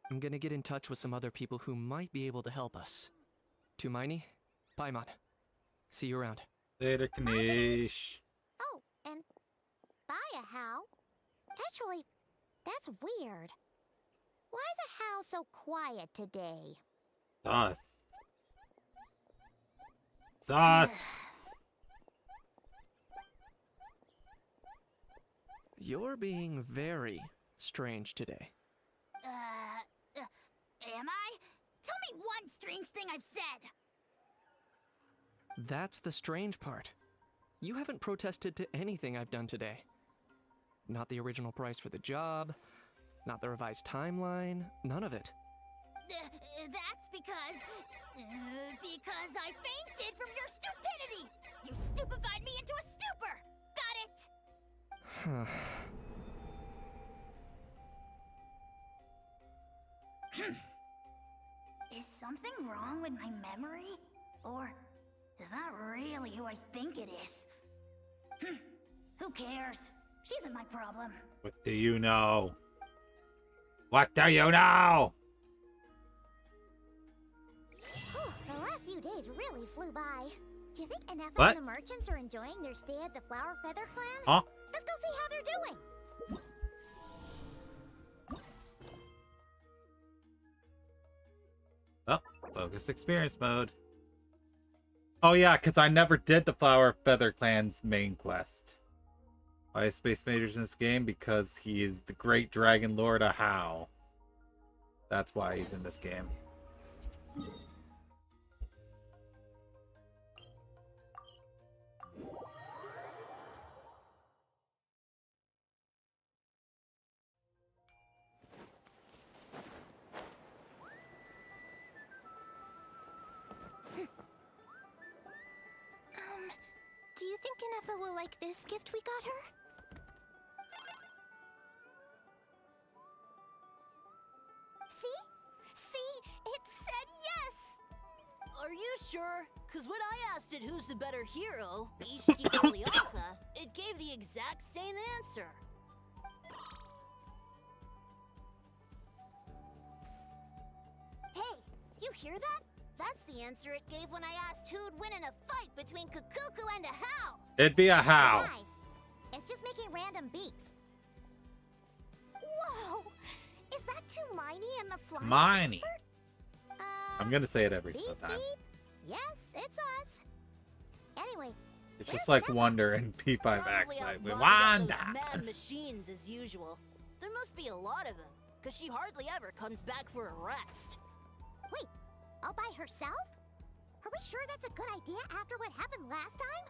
I'm gonna get in touch with some other people who might be able to help us. Tumaini, Paimon. See you around. Later, Kanish. Oh, and bye, How. Actually, that's weird. Why is a How so quiet today? Sus. Sus. You're being very strange today. Am I? Tell me one strange thing I've said! That's the strange part. You haven't protested to anything I've done today. Not the original price for the job, not the revised timeline, none of it. That's because I fainted from your stupidity! You stupefied me into a stupor! Got it? Is something wrong with my memory? Or is that really who I think it is? Who cares? She isn't my problem. What do you know? What do you know? The last few days really flew by. Do you think Inefa What? and the merchants are enjoying their stay at the Flower Feather Clan? Huh? Let's go see how they're doing. Oh, focus experience mode. Oh yeah, because I never did the Flower Feather Clan's main quest. Why is Space Majore's in this game? Because he is the great Dragon Lord Ahau. That's why he's in this game. Do you think Inefa will like this gift we got her? See? See? It said yes! Are you sure? Cause when I asked it who's the better hero, Ishiki or Lyaka, it gave the exact same answer. Hey, you hear that? That's the answer it gave when I asked who'd win in a fight between Kukuku and a How. It'd be a how. Guys, it's just making random beeps. Whoa! Is that Tumaini and the flying Miney. expert? I'm gonna say it every Beep, single time. beep. Yes, it's us. Anyway, It's just like Wonder and P5X. Probably Like, outmodded Wanda. those mad machines as usual. There must be a lot of them, cause she hardly ever comes back for a rest. wait, all by herself? Are we sure that's a good idea after what happened last time?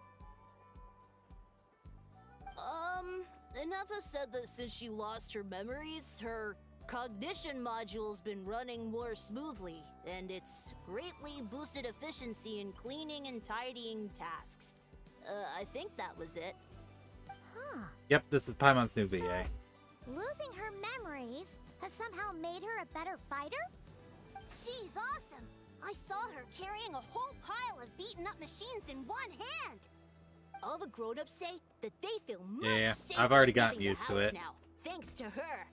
Inefa said that since she lost her memories, her cognition module's been running more smoothly, and it's greatly boosted efficiency in cleaning and tidying tasks. I think that was it. Huh. Yep, this is Paimon's new VA. Losing her memories has somehow made her a better fighter? She's awesome! I saw her carrying a whole pile of beaten up machines in one hand! All the grown-ups say that they feel much Yeah, safer I've already leaving gotten the used to house it. now, thanks to her.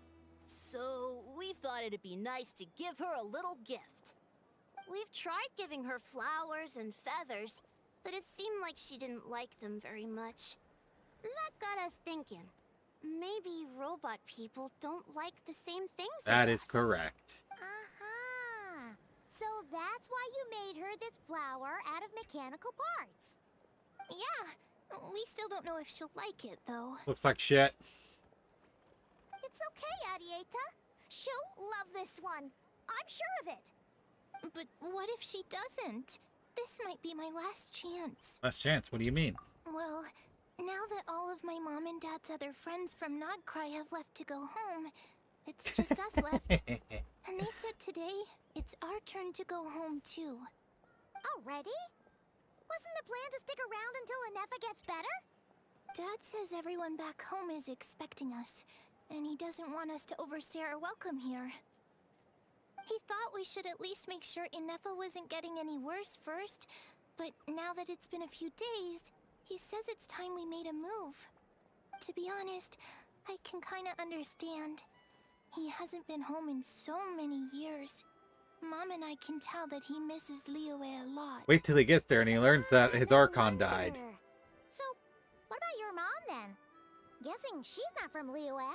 So we thought it'd be nice to give her a little gift. We've tried giving her flowers and feathers, but it seemed like she didn't like them very much. That got us thinking. Maybe robot people don't like the same things That as is us. correct. Aha! So that's why you made her this flower out of mechanical parts. Yeah, we still don't know if she'll like it, though. Looks like shit. It's okay, Arieta. She'll love this one. I'm sure of it. But what if she doesn't? This might be my last chance. Last chance, what do you mean? Well, now that all of my mom and dad's other friends from Nodcry have left to go home, it's just us left. And they said today, it's our turn to go home too. Already? Wasn't the plan to stick around until Inefa gets better? Dad says everyone back home is expecting us, and he doesn't want us to overstay our welcome here. He thought we should at least make sure Inefa wasn't getting any worse first, but now that it's been a few days, he says it's time we made a move. To be honest, I can kinda understand. He hasn't been home in so many years. Mom and I can tell that he misses Liyue a lot. Wait till he gets there and he learns that his Archon died. So, what about your mom then? Guessing she's not from Liyue.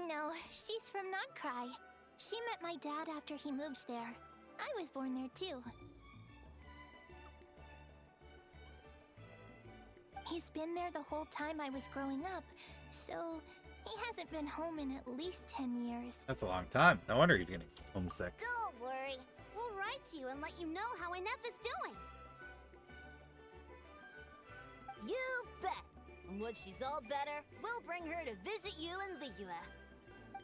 No, she's from Nodcry. She met my dad after he moved there. I was born there too. He's been there the whole time I was growing up, so he hasn't been home in at least 10 years. That's a long time. No wonder he's getting homesick. Don't worry. We'll write you and let you know how Inefa's doing. You bet! And when she's all better, we'll bring her to visit you in Liyue.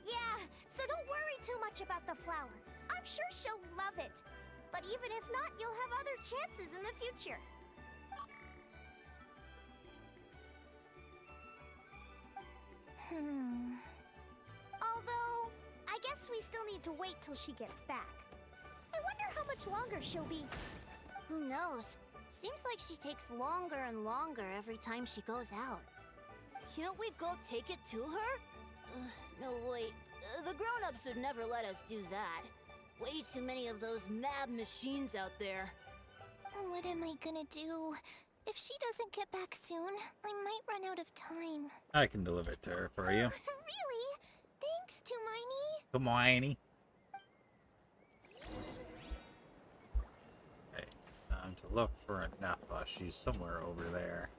Yeah, so don't worry too much about the flower. I'm sure she'll love it. But even if not, you'll have other chances in the future. Although, I guess we still need to wait till she gets back. I wonder how much longer she'll be. Who knows? Seems like she takes longer and longer every time she goes out. Can't we go take it to her? No, wait. The grown-ups would never let us do that. Way too many of those mad machines out there. What am I gonna do? If she doesn't get back soon, I might run out of time. I can deliver it to her for you. Really? Thanks, Tumaini. Come on, Annie. Okay, time to look for Inefa. She's somewhere over there.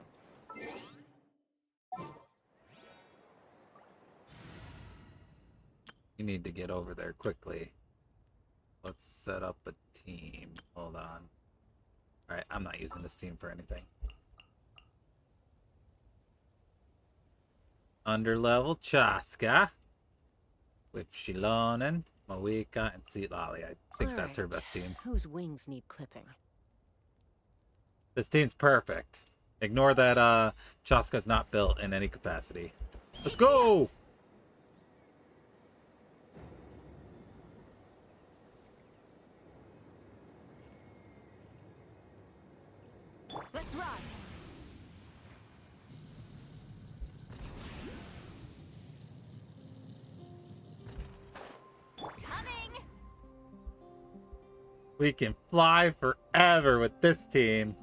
You need to get over there quickly. Let's set up a team. Hold on. Alright, I'm not using this team for anything. Underlevel Chaska. With Shilonen, Mawika, and Seat Lolly. I think that's her best team. Whose wings need clipping? This team's perfect. Ignore that Chaska's not built in any capacity. Let's go! Let's run. Coming. We can fly forever with this team.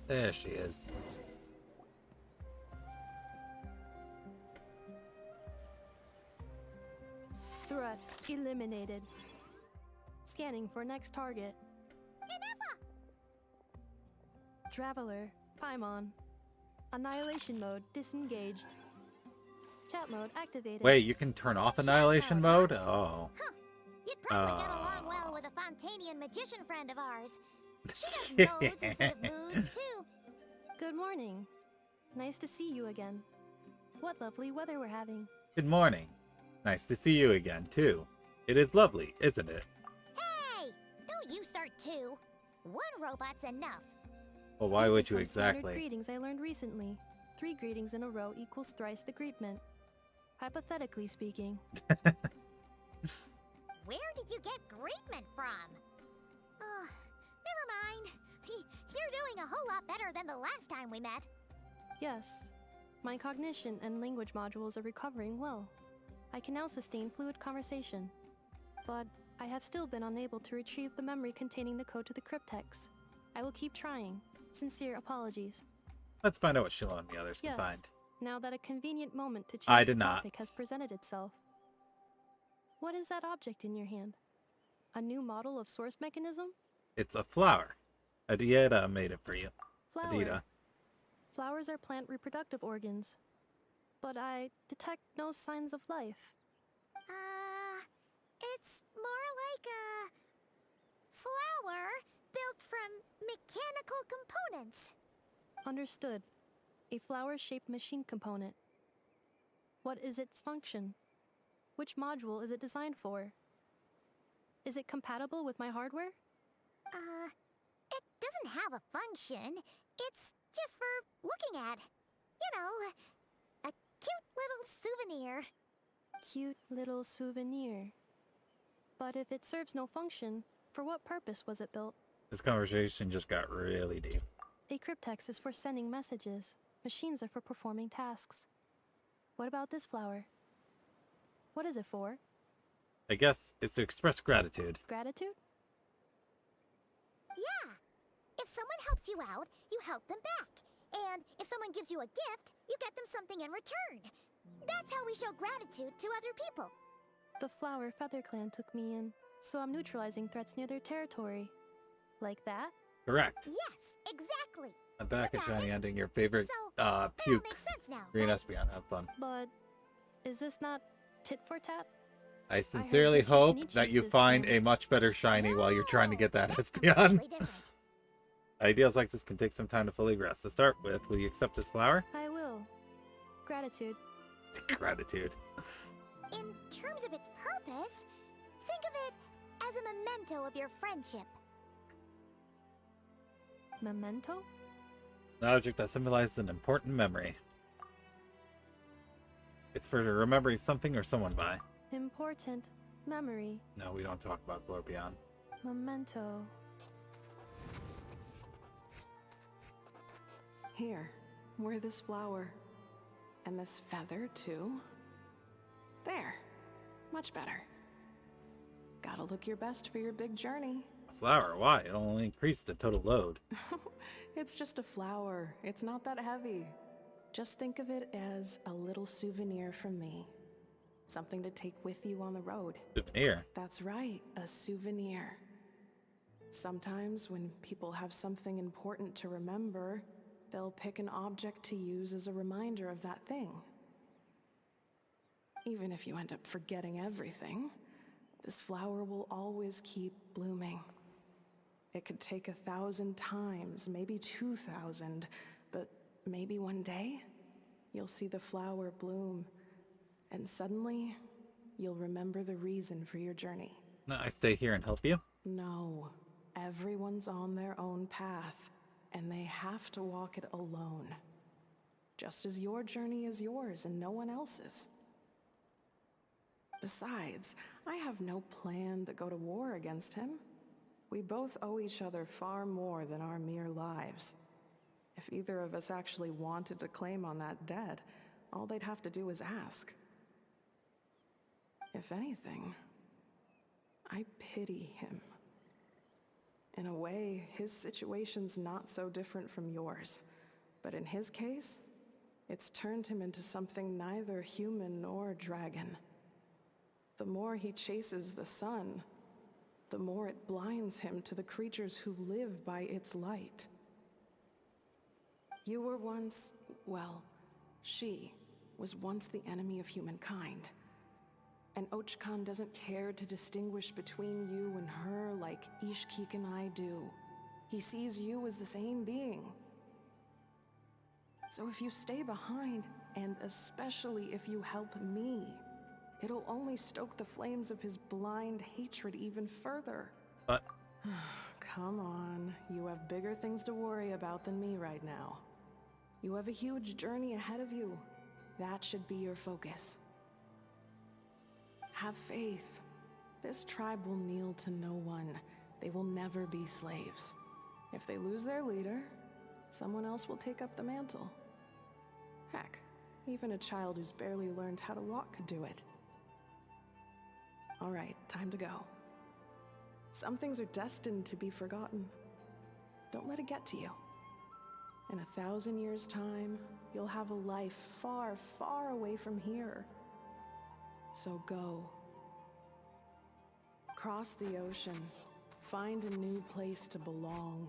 There she is. Threat eliminated. Scanning for next target. Traveler, Paimon. Annihilation mode disengaged. Chat mode activated. Wait, you can turn off annihilation mode? Oh. You'd probably get along well with a Fontanian magician friend of ours. She does modes instead of moods, too. Good morning. Nice to see you again. What lovely weather we're having. Good morning. Nice to see you again, too. It is lovely, isn't it? Hey! Don't you start too. One robot's enough. Well, why These would are you some standard exactly? greetings I learned recently. 3 greetings in a row equals thrice the greetment. Hypothetically speaking. Where did you get greetment from? Never mind. You're doing a whole lot better than the last time we met. Yes. My cognition and language modules are recovering well. I can now sustain fluid conversation. But I have still been unable to retrieve the memory containing the code to the cryptex. I will keep trying. Sincere apologies. Let's find out what Shiloh and the others can Yes. find. Now that a convenient moment to choose I a did not. topic has presented itself. What is that object in your hand? A new model of source mechanism? It's a flower. Adieta made it for you. Flower. Adita. Flowers are plant reproductive organs. But I detect no signs of life. It's more like a flower built from mechanical components. Understood. A flower-shaped machine component. What is its function? Which module is it designed for? Is it compatible with my hardware? It doesn't have a function. It's just for looking at. You know, a cute little souvenir. Cute little souvenir. But if it serves no function, for what purpose was it built? This conversation just got really deep. A cryptex is for sending messages. Machines are for performing tasks. What about this flower? What is it for? I guess it's to express gratitude. Gratitude? Yeah. If someone helps you out, you help them back. And if someone gives you a gift, you get them something in return. That's how we show gratitude to other people. The Flower Feather Clan took me in, so I'm neutralizing threats near their territory. Like that? Correct. Yes, exactly. I'm back at You got Shiny it. Ending, your favorite That puke. makes sense now. Green right? Espeon, have fun. But is this not tit for tat? I sincerely Mr. hope Kenichi's that you this find time. a much better shiny while you're trying to get that That's Espeon. completely different. Ideas like this can take some time to fully grasp. To start with, will you accept this flower? I will. Gratitude. Gratitude. In terms of its purpose, think of it as a memento of your friendship. Memento? An object that symbolizes an important memory. It's for remembering something or someone by. Important. Memory. No, we don't talk about Glorpion. Memento. Here, wear this flower. And this feather, too. There. Much better. Gotta look your best for your big journey. A flower? Why? It'll only increase the total load. It's just a flower. It's not that heavy. Just think of it as a little souvenir from me. Something to take with you on the road. Souvenir. That's right, a souvenir. Sometimes when people have something important to remember, they'll pick an object to use as a reminder of that thing. Even if you end up forgetting everything, this flower will always keep blooming. It could take 1,000 times, maybe 2,000, but maybe one day, you'll see the flower bloom, and suddenly, you'll remember the reason for your journey. No, I stay here and help you? No, everyone's on their own path, and they have to walk it alone. Just as your journey is yours and no one else's. Besides, I have no plan to go to war against him. We both owe each other far more than our mere lives. If either of us actually wanted to claim on that debt, all they'd have to do is ask. If anything, I pity him. In a way, his situation's not so different from yours. But in his case, it's turned him into something neither human nor dragon. The more he chases the sun, the more it blinds him to the creatures who live by its light. You were once, well, she was once the enemy of humankind. And Ochkan doesn't care to distinguish between you and her like Ishkik and I do. He sees you as the same being. So if you stay behind, and especially if you help me, it'll only stoke the flames of his blind hatred even further. But... Come on, you have bigger things to worry about than me right now. You have a huge journey ahead of you. That should be your focus. Have faith. This tribe will kneel to no one. They will never be slaves. If they lose their leader, someone else will take up the mantle. Heck, even a child who's barely learned how to walk could do it. All right, time to go. Some things are destined to be forgotten. Don't let it get to you. In 1,000 years' time, you'll have a life far, far away from here. So go. Cross the ocean. Find a new place to belong.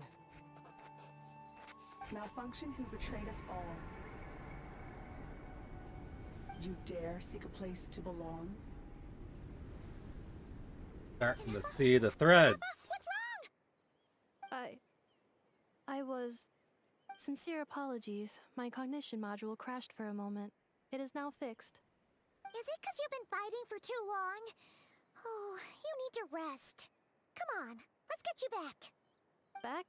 Malfunction who betrayed us all. You dare seek a place to belong? Starting to see the threads. I was... Sincere apologies. My cognition module crashed for a moment. It is now fixed. Is it because you've been fighting for too long? Oh, you need to rest. Come on, let's get you back. Back?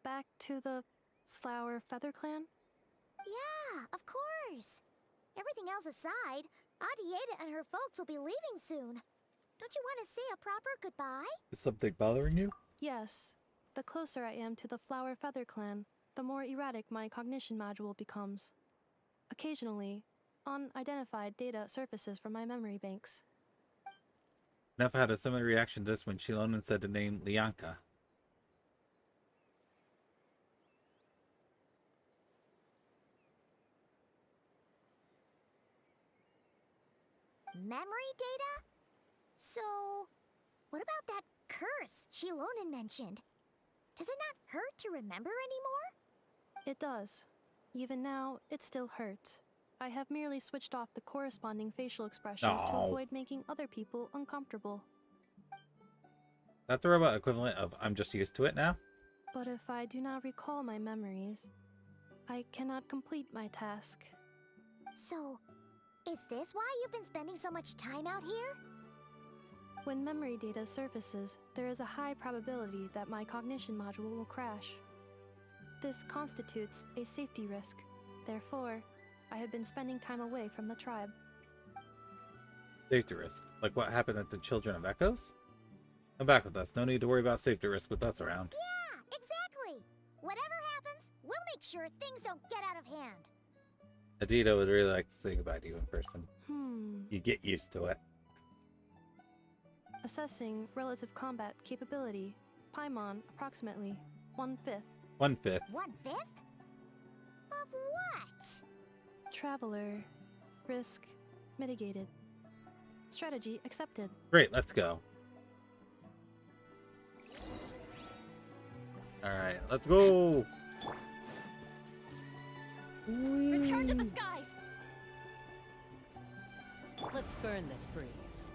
Back to the Flower Feather Clan? Yeah, of course. Everything else aside, Adieta and her folks will be leaving soon. Don't you want to say a proper goodbye? Is something bothering you? Yes. The closer I am to the Flower Feather Clan, the more erratic my cognition module becomes. Occasionally, unidentified data surfaces from my memory banks. Neff had a similar reaction to this when Shilonen said the name Lianka. Memory data? So, what about that curse Shilonen mentioned? Does it not hurt to remember anymore? It does. Even now, it still hurts. I have merely switched off the corresponding facial expressions to avoid making other people uncomfortable. That's the robot equivalent of I'm just used to it now? But if I do not recall my memories, I cannot complete my task. So, is this why you've been spending so much time out here? When memory data surfaces, there is a high probability that my cognition module will crash. This constitutes a safety risk. Therefore, I have been spending time away from the tribe. Safety risk. Like what happened at the Children of Echoes? Come back with us. No need to worry about safety risk with us around. Yeah, exactly. Whatever happens, we'll make sure things don't get out of hand. Adito would really like to say goodbye to you in person. You get used to it. Assessing relative combat capability. Paimon, approximately 1/5. 1/5. 1/5? Of what? Traveler. Risk Mitigated. Strategy accepted. Great, let's go. Alright, let's go! Return to the skies! Let's burn this breeze.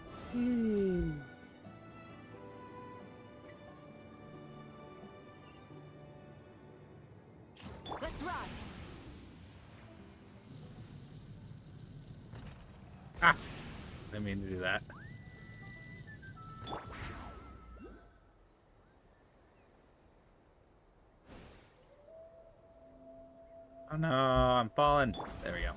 Let's ride! Ah! Didn't mean to do that. Oh no, I'm falling. There we go.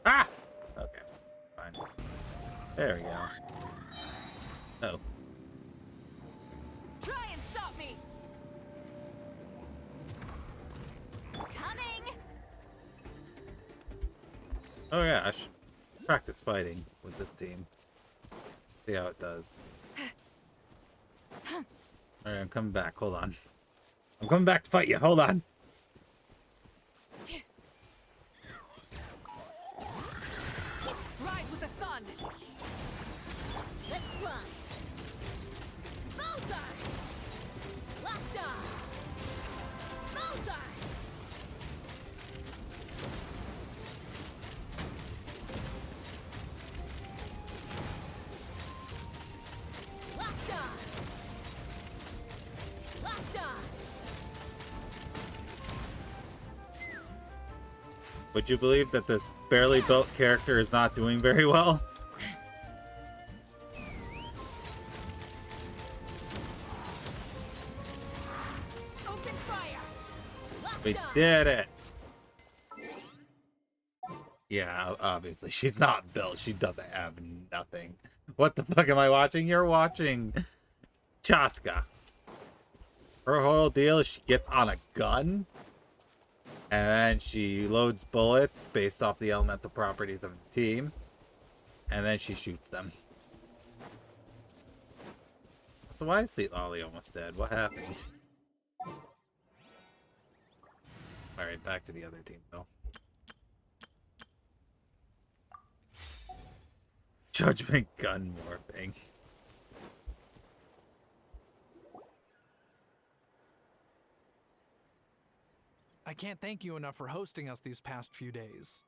Ah! Okay, fine. There we go. Oh. Try and stop me! Coming! Oh yeah, I should practice fighting with this team. See how it does. Alright, I'm coming back. Hold on. I'm coming back to fight you. Hold on. Rise with the sun! Let's run! Bullseye! Lockjaw! Bullseye! Lockjaw! Lockjaw! Would you believe that this barely built character is not doing very well? Open fire! We Lockjaw! did it! Yeah, obviously she's not built. She doesn't have nothing. What the fuck am I watching? You're watching Chaska. Her whole deal is she gets on a gun and then she loads bullets based off the elemental properties of the team, and then she shoots them. So why is Sweet Lolly almost dead? What happened? Alright, back to the other team though. Judgment gun morphing. I can't thank you enough for hosting us these past few days.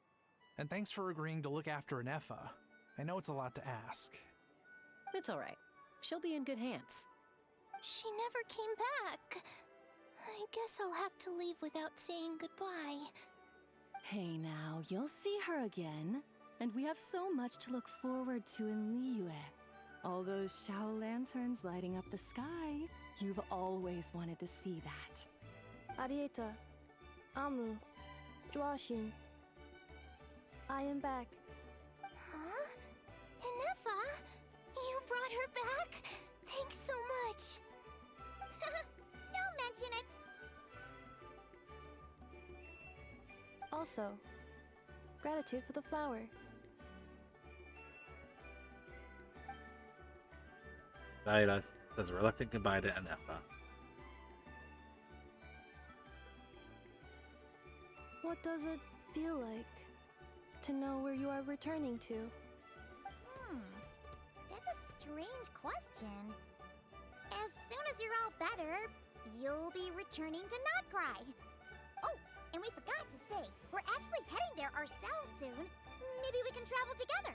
And thanks for agreeing to look after Anefa. I know it's a lot to ask. It's alright. She'll be in good hands. She never came back. I guess I'll have to leave without saying goodbye. Hey now, you'll see her again. And we have so much to look forward to in Liyue. All those Shao lanterns lighting up the sky. You've always wanted to see that. Arieta, Amu, Joashin. I am back. Huh? Anefa? You brought her back? Thanks so much. Don't mention it. Also, gratitude for the flower. Vaida says a reluctant goodbye to Anefa. What does it feel like to know where you are returning to? That's a strange question. As soon as you're all better, you'll be returning to Notcry. Oh, and we forgot to say, we're actually heading there ourselves soon. Maybe we can travel together.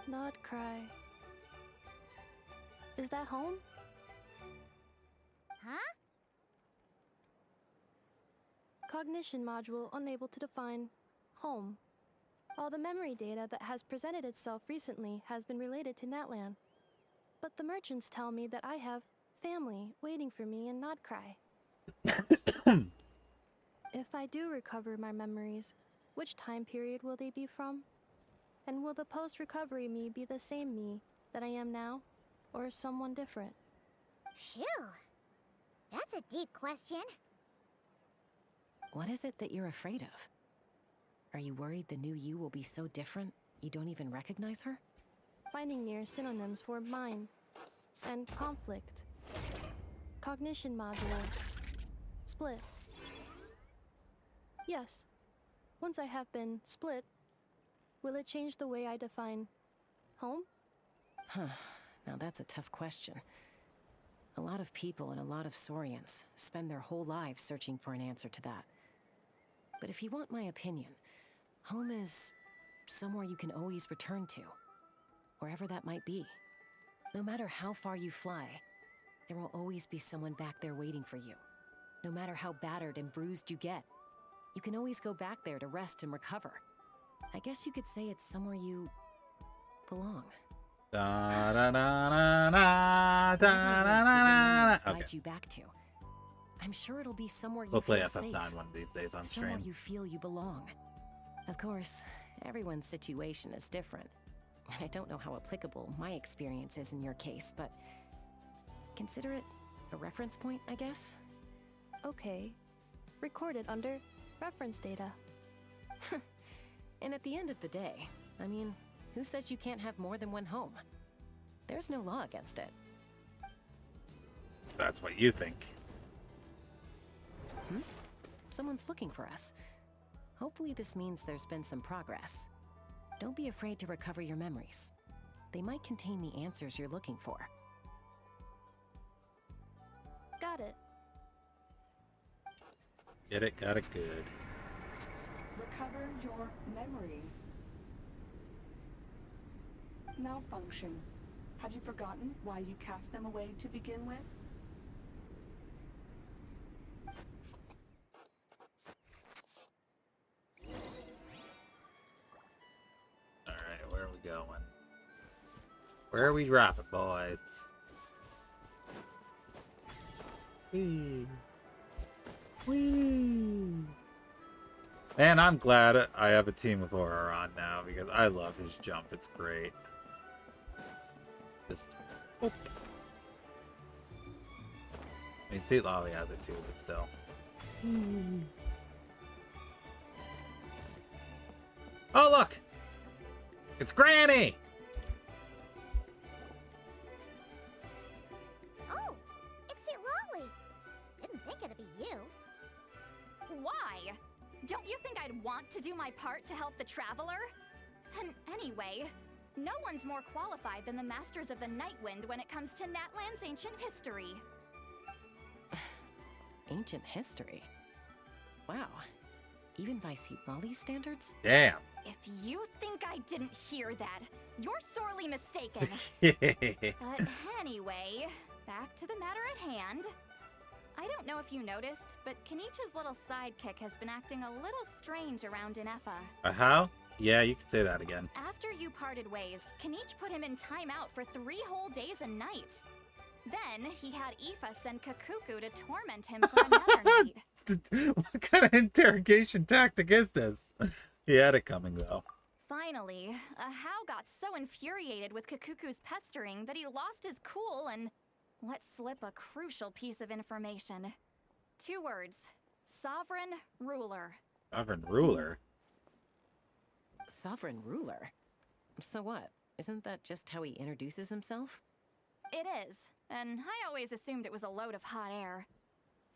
Not cry. Is that home? Huh? Cognition module unable to define home. All the memory data that has presented itself recently has been related to Natlan. But the merchants tell me that I have family waiting for me in Notcry. If I do recover my memories, which time period will they be from? And will the post-recovery me be the same me that I am now, or someone different? Phew. That's a deep question. What is it that you're afraid of? Are you worried the new you will be so different you don't even recognize her? Finding near synonyms for mine and conflict. Cognition module. split. Yes. Once I have been split, will it change the way I define home? Huh. Now that's a tough question. A lot of people and a lot of Saurians spend their whole lives searching for an answer to that. But if you want my opinion, home is somewhere you can always return to, wherever that might be. No matter how far you fly, there will always be someone back there waiting for you. No matter how battered and bruised you get, you can always go back there to rest and recover. I guess you could say it's somewhere you belong. Da da da da da da da da. Okay. You back to. I'm sure it'll be somewhere you We'll play feel FF9 safe. one of these days on Somewhere stream. you feel you belong. Of course, everyone's situation is different. And I don't know how applicable my experience is in your case, but consider it a reference point, I guess. Okay. Recorded under reference data. And at the end of the day, I mean, who says you can't have more than one home? There's no law against it. That's what you think. Someone's looking for us. Hopefully this means there's been some progress. Don't be afraid to recover your memories. They might contain the answers you're looking for. Got it. Get it, got it good. Recover your memories. Malfunction. Have you forgotten why you cast them away to begin with? Alright, where are we going? Where are we dropping, boys? Whee. Whee. Man, I'm glad I have a team of Horror on now because I love his jump. It's great. Just. Whoop. I mean, Seat Lolly has it too, but still. Oh, look! It's Granny! Oh, it's St. Lolly. Didn't think it'd be you. Why? Don't you think I'd want to do my part to help the Traveler? And anyway, no one's more qualified than the Masters of the Nightwind when it comes to Natlan's ancient history. Ancient history? Wow. Even by Seat Lolly's standards? Damn. If you think I didn't hear that, you're sorely mistaken. But anyway, back to the matter at hand. I don't know if you noticed, but Kenichi's little sidekick has been acting a little strange around Inefa. How? Yeah, you could say that again. After you parted ways, Kenichi put him in timeout for 3 whole days and nights. Then he had Aoife send Kakuku to torment him for another night. What kind of interrogation tactic is this? He had it coming, though. Finally, Ahau got so infuriated with Kakuku's pestering that he lost his cool and let slip a crucial piece of information. 2 words. Sovereign Ruler. Sovereign Ruler? Sovereign Ruler? So what? Isn't that just how he introduces himself? It is, and I always assumed it was a load of hot air.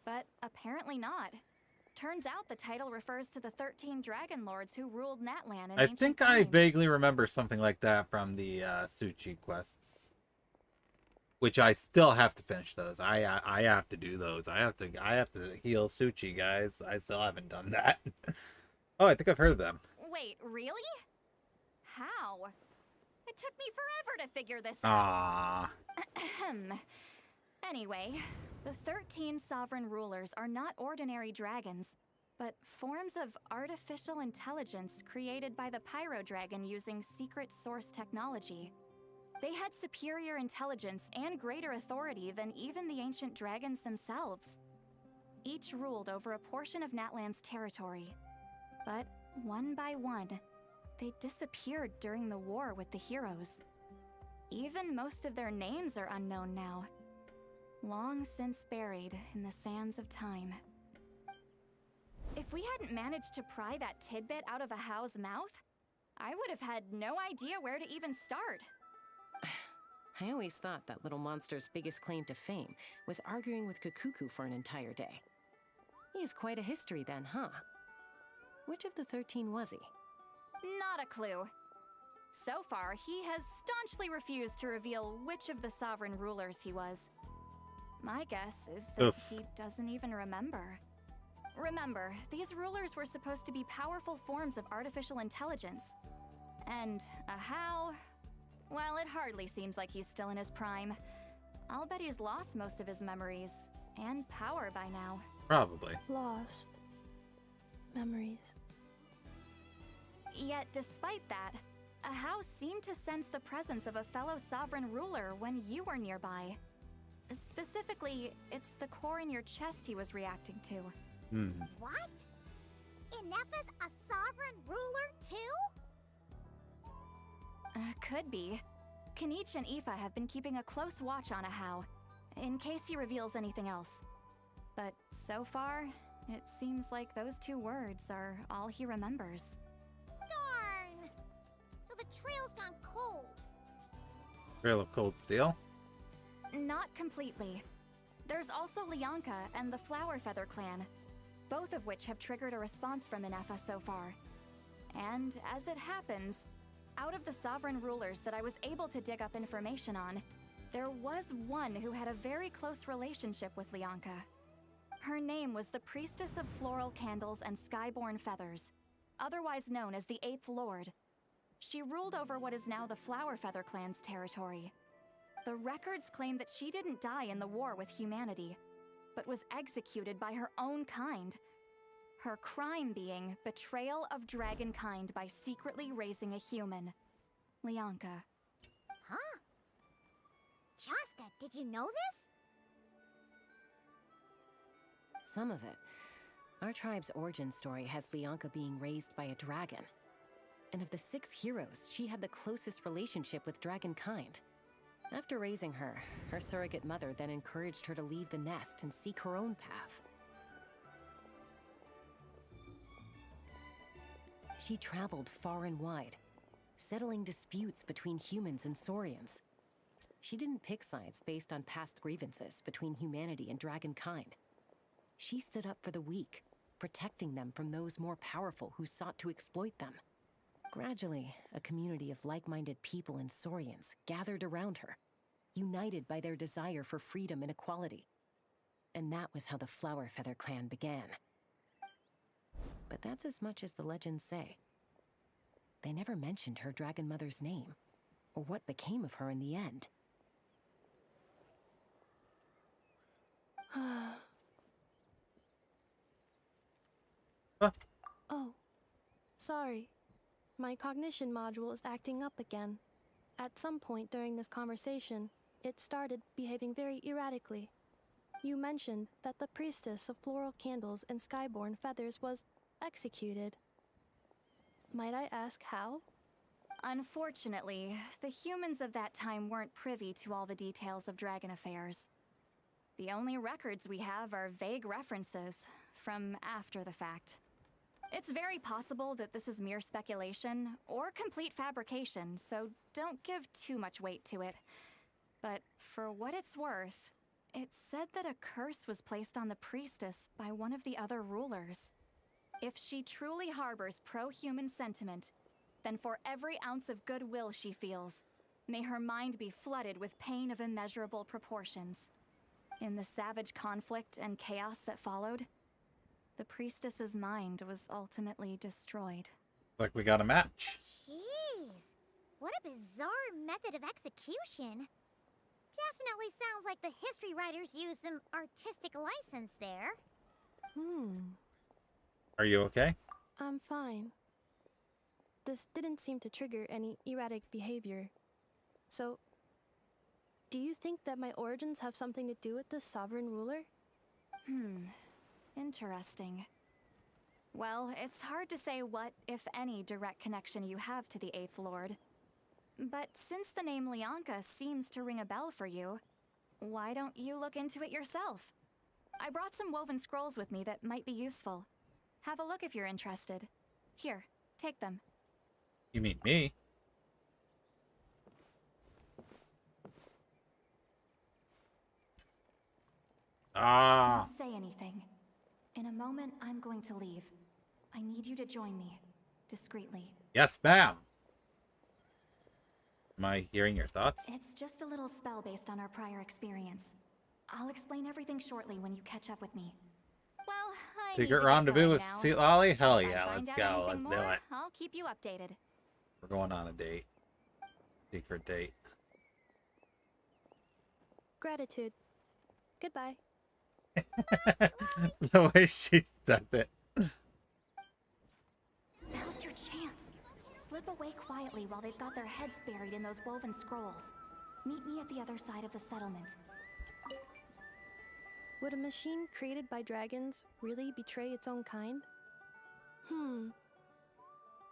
But apparently not. Turns out the title refers to the 13 Dragon Lords who ruled Natlan in I ancient think I times. vaguely remember something like that from the Suchi quests. Which I still have to finish those. I have to do those. I have to heal Suchi, guys. I still haven't done that. Oh, I think I've heard of them. Wait, really? How? It took me forever to figure this Ah. out. Anyway, the 13 sovereign rulers are not ordinary dragons, but forms of artificial intelligence created by the Pyro Dragon using secret source technology. They had superior intelligence and greater authority than even the ancient dragons themselves. Each ruled over a portion of Natlan's territory. But one by one, they disappeared during the war with the heroes. Even most of their names are unknown now. Long since buried in the sands of time. If we hadn't managed to pry that tidbit out of Ahau's mouth, I would have had no idea where to even start. I always thought that little monster's biggest claim to fame was arguing with Kakuku for an entire day. He has quite a history then, huh? Which of the 13 was he? Not a clue. So far, he has staunchly refused to reveal which of the sovereign rulers he was. My guess is that Oof. he doesn't even remember. Remember, these rulers were supposed to be powerful forms of artificial intelligence. And how? Well, it hardly seems like he's still in his prime. I'll bet he's lost most of his memories and power by now. Probably. Lost. Memories. Yet, despite that, Ahau seemed to sense the presence of a fellow sovereign ruler when you were nearby. Specifically, it's the core in your chest he was reacting to. What? Ineppa's a sovereign ruler too? Could be. Kanich and Aoife have been keeping a close watch on Ahau, in case he reveals anything else. But so far, it seems like those 2 words are all he remembers. Darn! So the trail's gone cold. Trail of Cold Steel? Not completely. There's also Lianka and the Flower Feather clan, both of which have triggered a response from Ineppa so far. And as it happens, out of the sovereign rulers that I was able to dig up information on, there was one who had a very close relationship with Lianka. Her name was the Priestess of Floral Candles and Skyborn Feathers, otherwise known as the 8th Lord. She ruled over what is now the Flower Feather clan's territory. The records claim that she didn't die in the war with humanity, but was executed by her own kind. Her crime being betrayal of dragonkind by secretly raising a human. Lianka. Huh? Jaska, did you know this? Some of it. Our tribe's origin story has Lianka being raised by a dragon. And of the 6 heroes, she had the closest relationship with dragonkind. After raising her, her surrogate mother then encouraged her to leave the nest and seek her own path. She traveled far and wide, settling disputes between humans and Saurians. She didn't pick sides based on past grievances between humanity and dragonkind. She stood up for the weak, protecting them from those more powerful who sought to exploit them. Gradually, a community of like-minded people and Saurians gathered around her, united by their desire for freedom and equality. And that was how the Flower Feather clan began. But that's as much as the legends say. They never mentioned her dragon mother's name, or what became of her in the end. Oh, sorry. My cognition module is acting up again. At some point during this conversation, it started behaving very erratically. You mentioned that the priestess of floral candles and skyborn feathers was executed. Might I ask how? Unfortunately, the humans of that time weren't privy to all the details of dragon affairs. The only records we have are vague references from after the fact. It's very possible that this is mere speculation or complete fabrication, so don't give too much weight to it. But for what it's worth, it's said that a curse was placed on the priestess by one of the other rulers. If she truly harbors pro-human sentiment, then for every ounce of goodwill she feels, may her mind be flooded with pain of immeasurable proportions. In the savage conflict and chaos that followed, the priestess's mind was ultimately destroyed. Like we got a match. Jeez, what a bizarre method of execution. Definitely sounds like the history writers used some artistic license there. Are you okay? I'm fine. This didn't seem to trigger any erratic behavior. So, do you think that my origins have something to do with this sovereign ruler? Interesting. Well, it's hard to say what, if any, direct connection you have to the 8th Lord. But since the name Lianka seems to ring a bell for you, why don't you look into it yourself? I brought some woven scrolls with me that might be useful. Have a look if you're interested. Here, take them. You mean me? Don't say anything. In a moment, I'm going to leave. I need you to join me. Discreetly. Yes, ma'am. Am I hearing your thoughts? It's just a little spell based on our prior experience. I'll explain everything shortly when you catch up with me. Well, I need Secret to get rendezvous going with now. Sweet Lolly? Hell If I yeah, find let's out go. anything Let's do more, it. I'll keep you updated. We're going on a date. Secret date. Gratitude. Goodbye. The way she says it. Now's your chance. Slip away quietly while they've got their heads buried in those woven scrolls. Meet me at the other side of the settlement. Would a machine created by dragons really betray its own kind?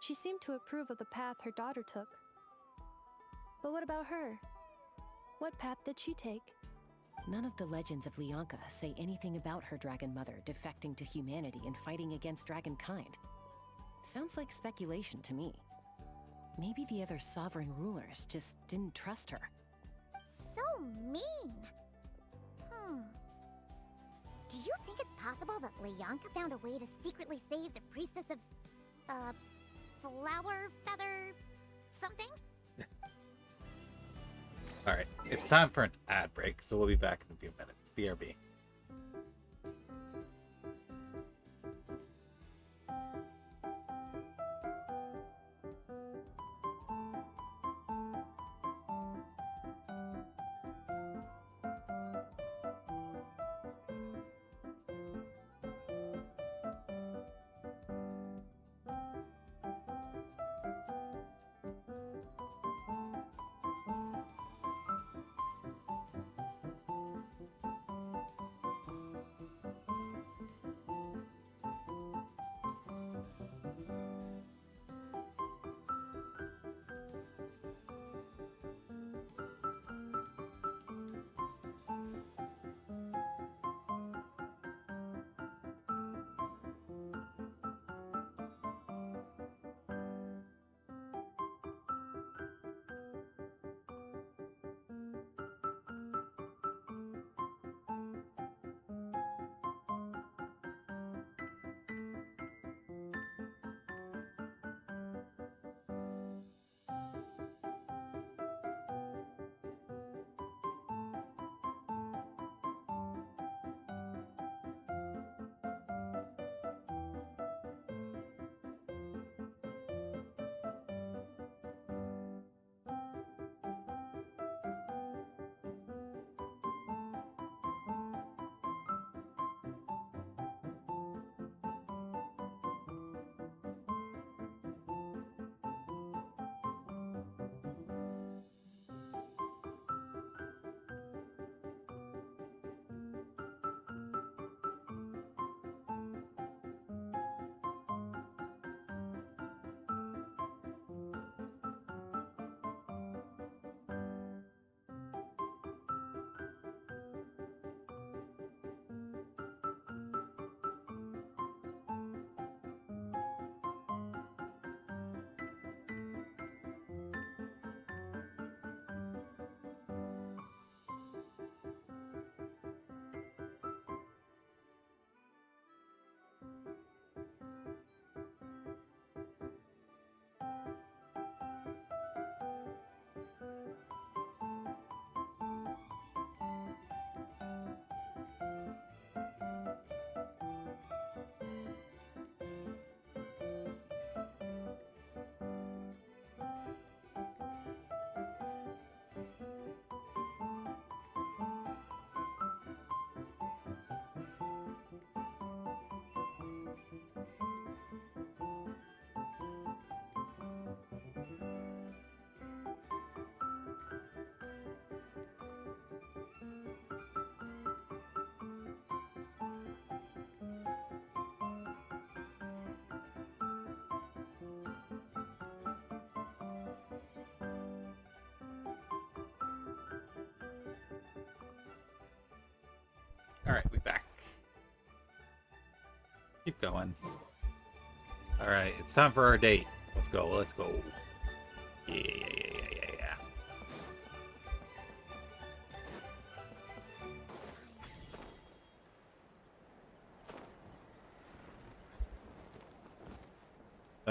She seemed to approve of the path her daughter took. But what about her? What path did she take? None of the legends of Leonka say anything about her dragon mother defecting to humanity and fighting against dragonkind. Sounds like speculation to me. Maybe the other sovereign rulers just didn't trust her. So mean. Do you think it's possible that Leonka found a way to secretly save the priestess of, flower feather something? Alright, it's time for an ad break, so we'll be back in a few minutes. BRB. Alright, we back. Keep going. Alright, it's time for our date. Let's go, let's go. Yeah.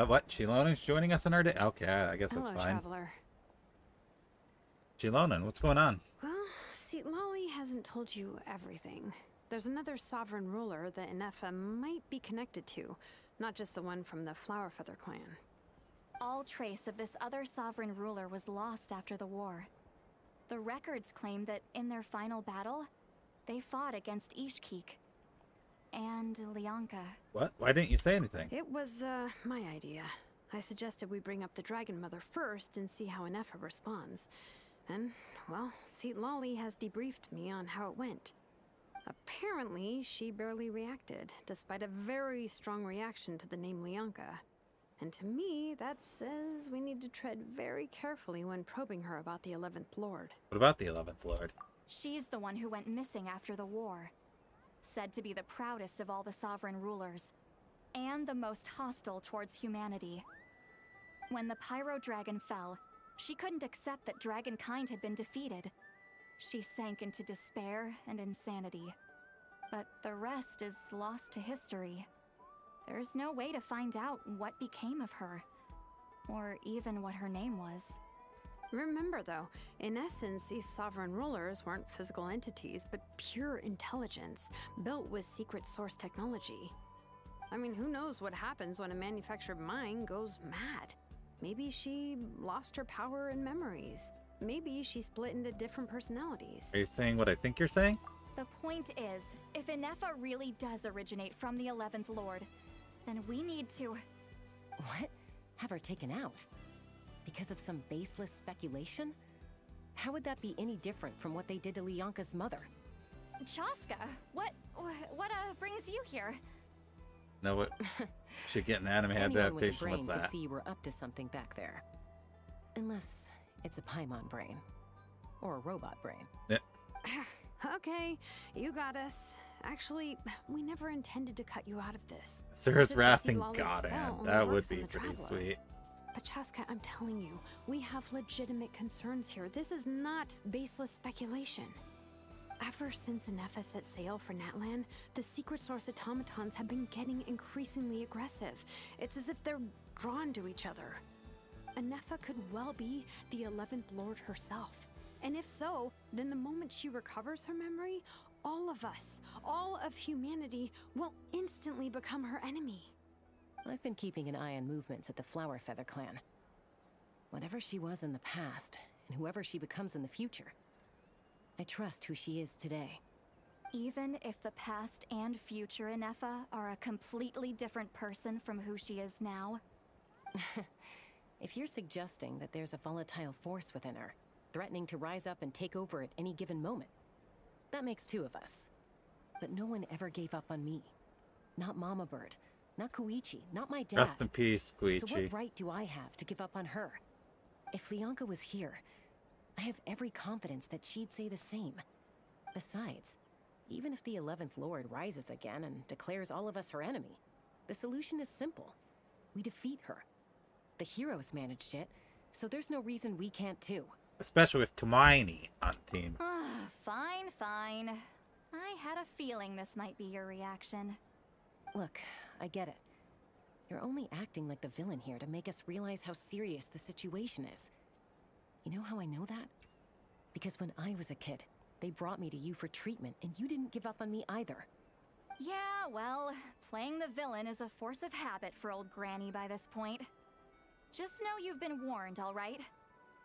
What? Shilona's joining us on our day? Okay, I guess Hello, that's fine. traveler. Shilona, what's going on? Well, see, Lolly hasn't told you everything. There's another sovereign ruler that Inefa might be connected to, not just the one from the Flowerfeather clan. All trace of this other sovereign ruler was lost after the war. The records claim that in their final battle, they fought against Ishkik and Lianka. What? Why didn't you say anything? It was, my idea. I suggested we bring up the Dragon Mother first and see how Inefa responds. And, well, see, Lolly has debriefed me on how it went. Apparently, she barely reacted, despite a very strong reaction to the name Lianka. And to me, that says we need to tread very carefully when probing her about the 11th Lord. What about the 11th Lord? She's the one who went missing after the war. Said to be the proudest of all the sovereign rulers, and the most hostile towards humanity. When the Pyro Dragon fell, she couldn't accept that dragonkind had been defeated. She sank into despair and insanity. But the rest is lost to history. There's no way to find out what became of her, or even what her name was. Remember, though, in essence, these sovereign rulers weren't physical entities, but pure intelligence, built with secret source technology. I mean, who knows what happens when a manufactured mind goes mad? Maybe she lost her power and memories. Maybe she split into different personalities. Are you saying what I think you're saying? The point is, if Inefa really does originate from the 11th Lord, then we need to... What? Have her taken out? Because of some baseless speculation? How would that be any different from what they did to Lianka's mother? Chaska, what brings you here? No, what? Should get an anime Anyone with a adaptation. brain What's could that? see you were up to something back there. Unless it's a Paimon brain. Or a robot brain. Yeah. Okay, you got us. Actually, we never intended to cut you out of this. Sarah's Just to wrath see and Lolly's God, spell only that would works on be the pretty traveler. sweet. But Chaska, I'm telling you, we have legitimate concerns here. This is not baseless speculation. Ever since Inefa set sail for Natlan, the secret source automatons have been getting increasingly aggressive. It's as if they're drawn to each other. Inefa could well be the 11th Lord herself. And if so, then the moment she recovers her memory, all of us, all of humanity, will instantly become her enemy. I've been keeping an eye on movements at the Flowerfeather clan. Whatever she was in the past, and whoever she becomes in the future, I trust who she is today. Even if the past and future Inefa are a completely different person from who she is now? If you're suggesting that there's a volatile force within her, threatening to rise up and take over at any given moment, that makes two of us. But no one ever gave up on me. Not Mama Bird, not Koichi, not my dad. Rest in peace, So Koichi. what right do I have to give up on her? If Lianka was here, I have every confidence that she'd say the same. Besides, even if the 11th Lord rises again and declares all of us her enemy, the solution is simple. We defeat her. The heroes managed it, so there's no reason we can't too. Especially with Tumaini on team. Fine, fine. I had a feeling this might be your reaction. Look, I get it. You're only acting like the villain here to make us realize how serious the situation is. You know how I know that? Because when I was a kid, they brought me to you for treatment, and you didn't give up on me either. Yeah, well, playing the villain is a force of habit for old Granny by this point. Just know you've been warned, all right?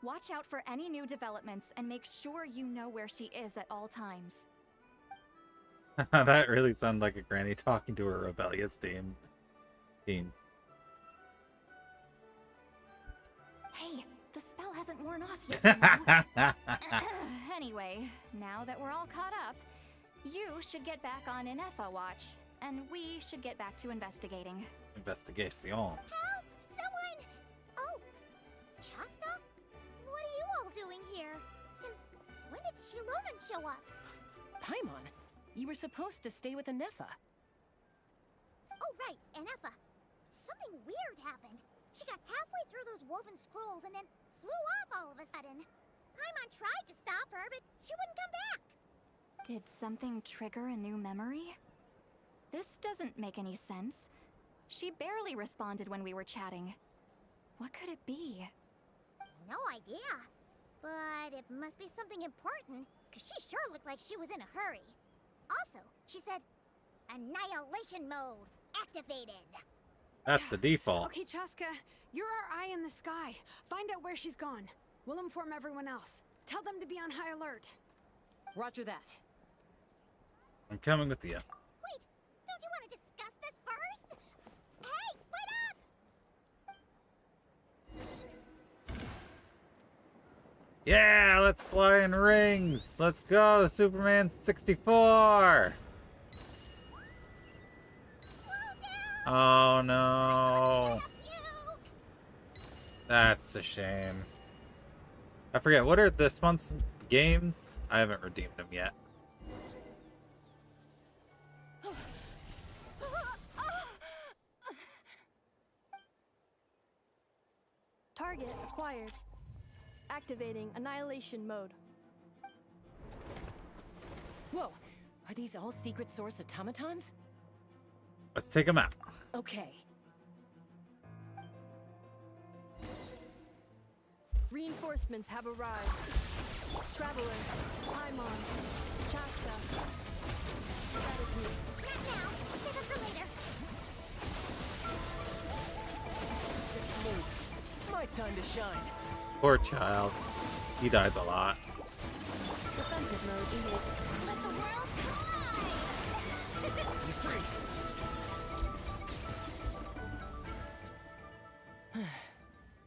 Watch out for any new developments and make sure you know where she is at all times. That really sounded like a granny talking to her rebellious team. Hey, the spell hasn't worn off yet, you know? Anyway, now that we're all caught up, you should get back on Inefa watch, and we should get back to investigating. Investigation. Help! Someone! Oh, Chaska? What are you all doing here? And when did Shilonan show up? Paimon, you were supposed to stay with Inefa. Oh, right, Inefa. Something weird happened. She got halfway through those woven scrolls and then flew off all of a sudden. Paimon tried to stop her, but she wouldn't come back. Did something trigger a new memory? This doesn't make any sense. She barely responded when we were chatting. What could it be? No idea. But it must be something important, because she sure looked like she was in a hurry. Also, she said, Annihilation mode activated. That's the default. Okay, Chaska, you're our eye in the sky. Find out where she's gone. We'll inform everyone else. Tell them to be on high alert. Roger that. I'm coming with you. Wait, don't you want to discuss this first? Hey, wait up! Yeah, let's fly in rings. Let's go, Superman 64. Oh no. That's a shame. I forget, what are this month's games? I haven't redeemed them yet. Target acquired. Activating annihilation mode. Whoa, are these all secret source automatons? Let's take them out. Okay. Reinforcements have arrived. Traveler, Paimon, Chaska, Gratitude. Not now. Save it for later. My time to shine. Poor child. He dies a lot. Defensive mode enabled. Let the world fly! You're free.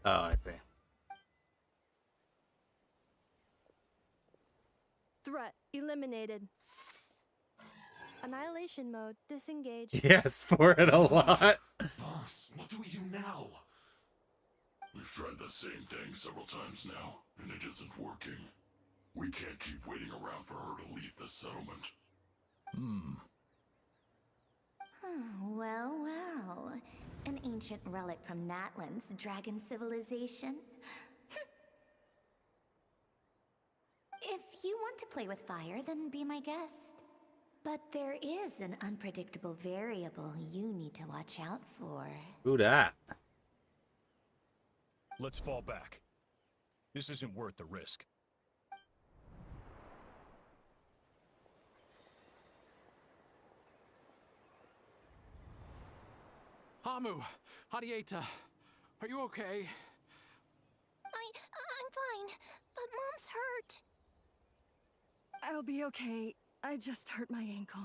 Oh, I see. Threat eliminated. Annihilation mode disengaged. Yes, for it a lot. Boss, what do we do now? We've tried the same thing several times now, and it isn't working. We can't keep waiting around for her to leave the settlement. Well, well. An ancient relic from Natlan's dragon civilization. If you want to play with fire, then be my guest. But there is an unpredictable variable you need to watch out for. Who dat? Let's fall back. This isn't worth the risk. Hamu, Hadieta, are you okay? I'm fine, but Mom's hurt. I'll be okay. I just hurt my ankle.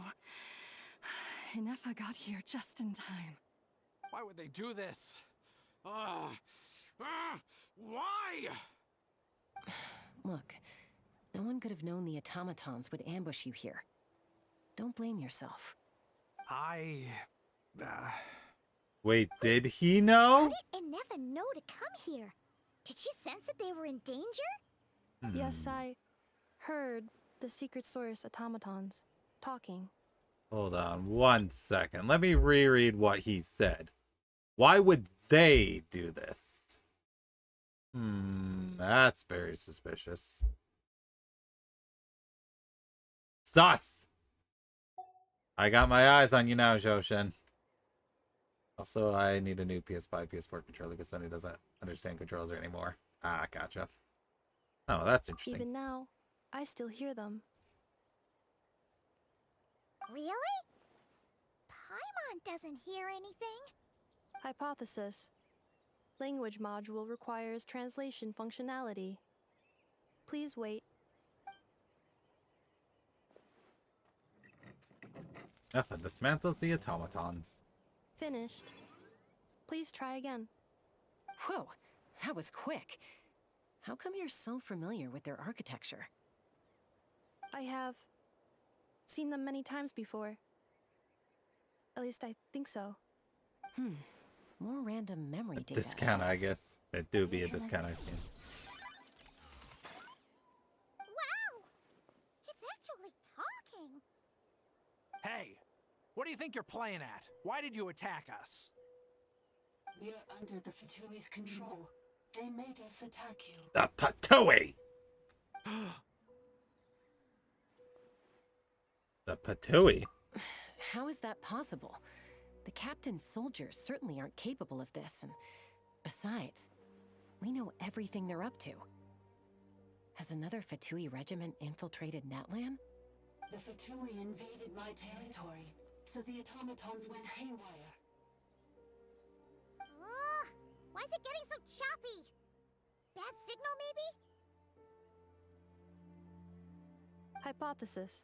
Inefa got here just in time. Why would they do this? Why? Look, no one could have known the automatons would ambush you here. Don't blame yourself. Wait, did he know? How did Inefa know to come here? Did she sense that they were in danger? Yes, I heard the secret source automatons talking. Hold on 1 second. Let me reread what he said. Why would they do this? That's very suspicious. Sus! I got my eyes on you now, Joshin. Also, I need a new PS5, PS4 controller because Sony doesn't understand controllers anymore. Ah, gotcha. Oh, that's interesting. Even now, I still hear them. Really? Paimon doesn't hear anything. Hypothesis. Language module requires translation functionality. Please wait. Efa dismantles the automatons. Finished. Please try again. Whoa, that was quick. How come you're so familiar with their architecture? I have seen them many times before. At least I think so. More random memory data. Discount, I guess. It do be a discount, I think. Wow! It's actually talking. Hey, what do you think you're playing at? Why did you attack us? We're under the Fatui's control. They made us attack you. The Patui! The Patui? How is that possible? The captain's soldiers certainly aren't capable of this, and besides, we know everything they're up to. Has another Fatui regiment infiltrated Natlan? The Fatui invaded my territory, so the automatons went haywire. Why is it getting so choppy? Bad signal, maybe? Hypothesis.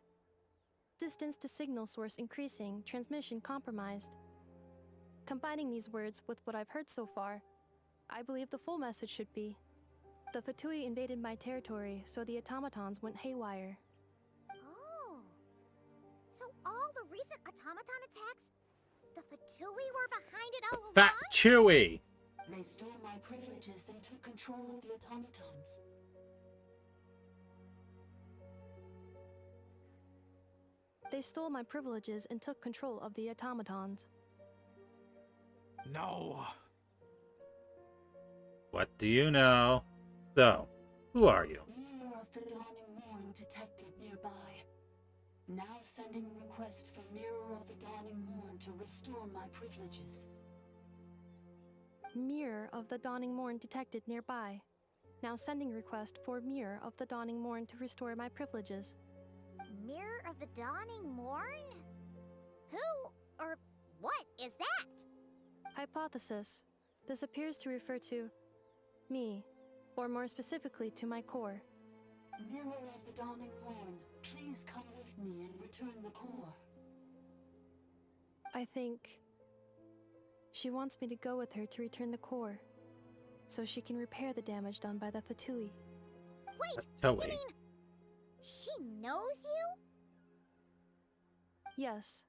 Distance to signal source increasing, transmission compromised. Combining these words with what I've heard so far, I believe the full message should be: the Fatui invaded my territory, so the automatons went haywire. Oh. So all the recent automaton attacks, the Fatui were behind it all along? Fat Chewy! They stole my privileges and took control of the automatons. They stole my privileges and took control of the automatons. No. What do you know? So, who are you? Mirror of the Dawning Morn detected nearby. Now sending request for Mirror of the Dawning Morn to restore my privileges. Mirror of the Dawning Morn detected nearby. Now sending request for Mirror of the Dawning Morn to restore my privileges. Mirror of the Dawning Morn? Who or what is that? Hypothesis. This appears to refer to me, or more specifically to my core. Mirror of the Dawning Morn, please come with me and return the core. I think she wants me to go with her to return the core, so she can repair the damage done by the Fatui. Wait, Fatui. you mean she knows you? Yes.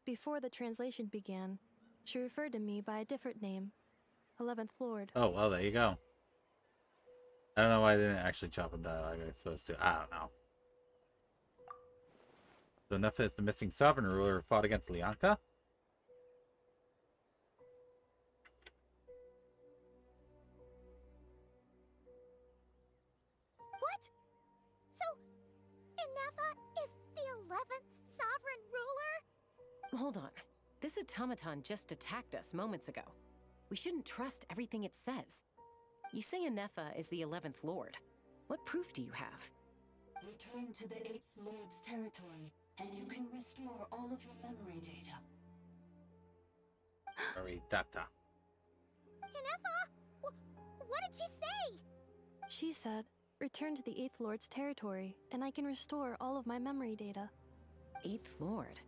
Before the translation began, she referred to me by a different name, 11th Lord. Oh, well, there you go. I don't know why I didn't actually chop him down like I was supposed to. I don't know. So Nefa is the missing sovereign ruler who fought against Lianka? What? So, Inefa is the 11th sovereign ruler? Hold on. This automaton just attacked us moments ago. We shouldn't trust everything it says. You say Inefa is the 11th Lord. What proof do you have? Return to the 8th Lord's territory, and you can restore all of your memory data. Memory data. Inefa? What did she say? She said, return to the 8th Lord's territory, and I can restore all of my memory data. 8th Lord?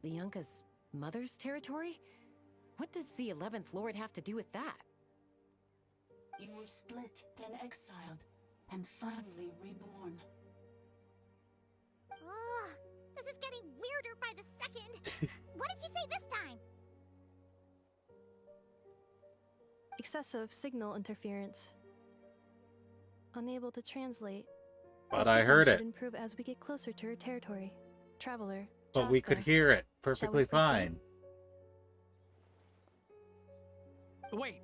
Lianka's mother's territory? What does the 11th Lord have to do with that? You were split, then exiled, and finally reborn. Ugh, this is getting weirder by the second. What did she say this time? Excessive signal interference. Unable to translate. But The I signal heard should it. improve as we get closer to her territory. Traveler. But we could Chaska. hear it Shall perfectly we proceed? fine. Wait,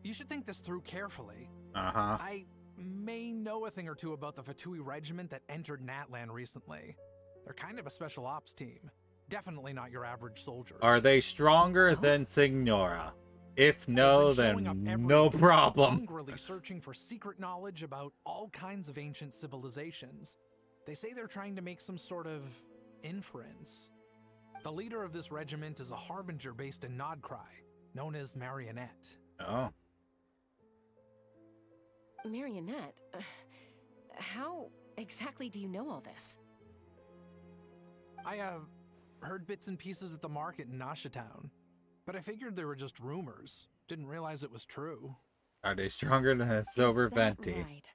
you should think this through carefully. Uh-huh. I may know a thing or two about the Fatui regiment that entered Natlan recently. They're kind of a special ops team. Definitely not your average soldiers. Are they stronger than Signora? If no, then no problem. Hungrily searching for secret knowledge about all kinds of ancient civilizations. They say they're trying to make some sort of inference. The leader of this regiment is a harbinger based in Nodcry, known as Marionette. Oh. Marionette? How exactly do you know all this? I, heard bits and pieces at the market in Nasha Town, but I figured they were just rumors. Didn't realize it was true. Are they stronger than a sober That Venti? right.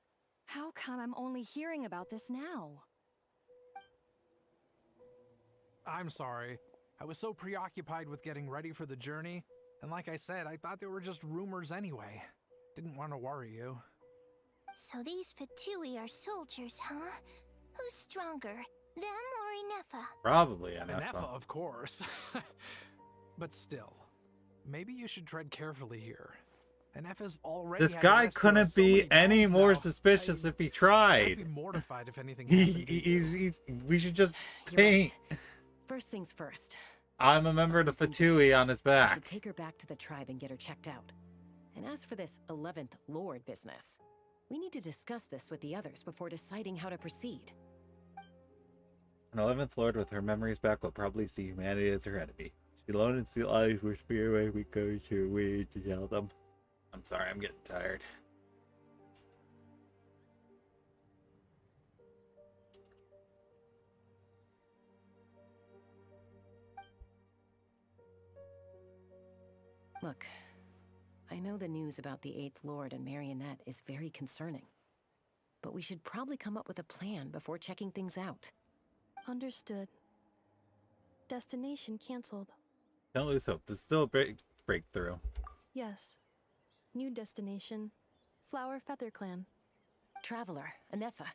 How come I'm only hearing about this now? I'm sorry. I was so preoccupied with getting ready for the journey, and like I said, I thought they were just rumors anyway. Didn't want to worry you. So these Fatui are soldiers, huh? Who's stronger, them or Inefa? Probably Inefa. Inefa, of course. But still, maybe you should tread carefully here. Inefa's already This had guy arrested couldn't us so be many any times more now. suspicious if he I'd be tried. mortified if anything happened to you. We should just You're paint. right. First things first. I'm a member of the Fatui on his I back. should take her back to the tribe and get her checked out. And as for this 11th Lord business, we need to discuss this with the others before deciding how to proceed. An 11th Lord with her memories back will probably see humanity as her enemy. She alone and still eyes which fear away we go to. We need to tell them. I'm sorry, I'm getting tired. Look, I know the news about the 8th Lord and Marionette is very concerning. But we should probably come up with a plan before checking things out. Understood. Destination cancelled. Don't lose hope. There's still a breakthrough. Yes. New destination. Flower Feather Clan. Traveler, Anefa,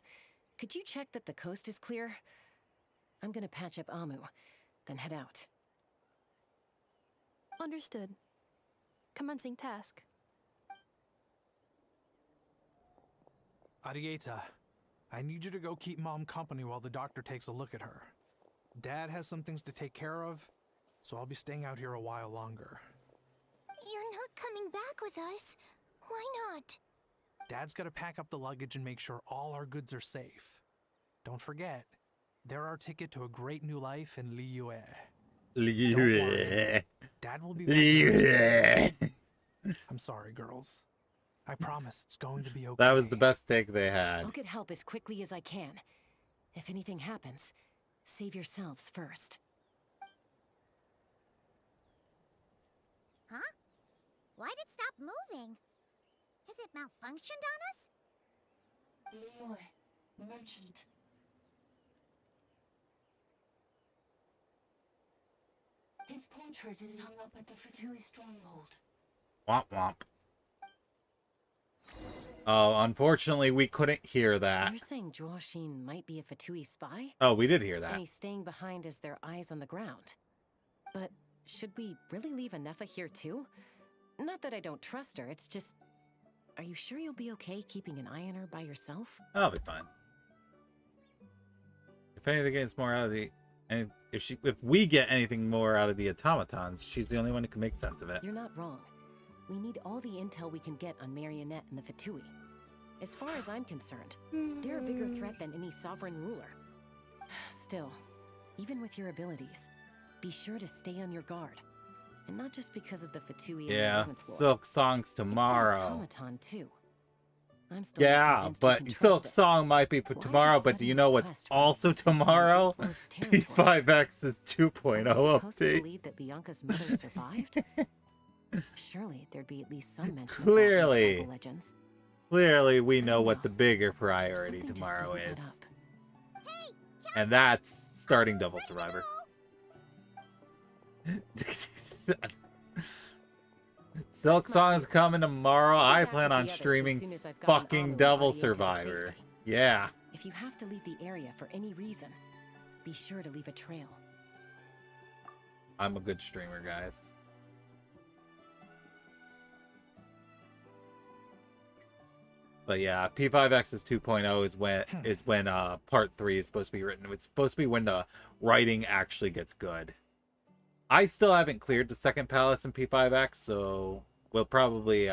could you check that the coast is clear? I'm gonna patch up Amu, then head out. Understood. Commencing task. Arieta, I need you to go keep Mom company while the doctor takes a look at her. Dad has some things to take care of, so I'll be staying out here a while longer. You're not coming back with us. Why not? Dad's gotta pack up the luggage and make sure all our goods are safe. Don't forget, they're our ticket to a great new life in Liyue. Dad will be back. I'm sorry, girls. I promise it's going to be okay. That was the best take they had. I'll get help as quickly as I can. If anything happens, save yourselves first. Huh? Why'd it stop moving? Has it malfunctioned on us? Liyue, merchant. His portrait is hung up at the Fatui stronghold. Womp womp. Oh, unfortunately, we couldn't hear that. You're saying Joashin might be a Fatui spy? Oh, we did hear that. And he's staying behind as their eyes on the ground. But should we really leave Anefa here too? Not that I don't trust her, it's just... Are you sure you'll be okay keeping an eye on her by yourself? I'll be fine. If anything gets more out of the... And if we get anything more out of the automatons, she's the only one who can make sense of it. You're not wrong. We need all the intel we can get on Marionette and the Fatui. As far as I'm concerned, they're a bigger threat than any sovereign ruler. Still, even with your abilities, be sure to stay on your guard. And not just because of the Fatui Yeah, and the 11th Lord. Silk Song's tomorrow. It's the automaton too. I'm still not Yeah, convinced we but can trust Silk it. Song might be for tomorrow, but do you know what's also tomorrow? P5X's 2.0 Supposed to update. believe that Bianca's mother survived? Surely there'd be at least some mention of that in the Clearly. tribal legends. Clearly, we know what the bigger priority Something just tomorrow doesn't is. add up. And that's starting Devil Survivor. Silk Song's coming tomorrow. I plan on streaming fucking Devil Survivor. Yeah. If you have to leave the area for any reason, be sure to leave a trail. I'm a good streamer, guys. But yeah, P5X's 2.0 is when part 3 is supposed to be written. It's supposed to be when the writing actually gets good. I still haven't cleared the second palace in P5X, so we'll probably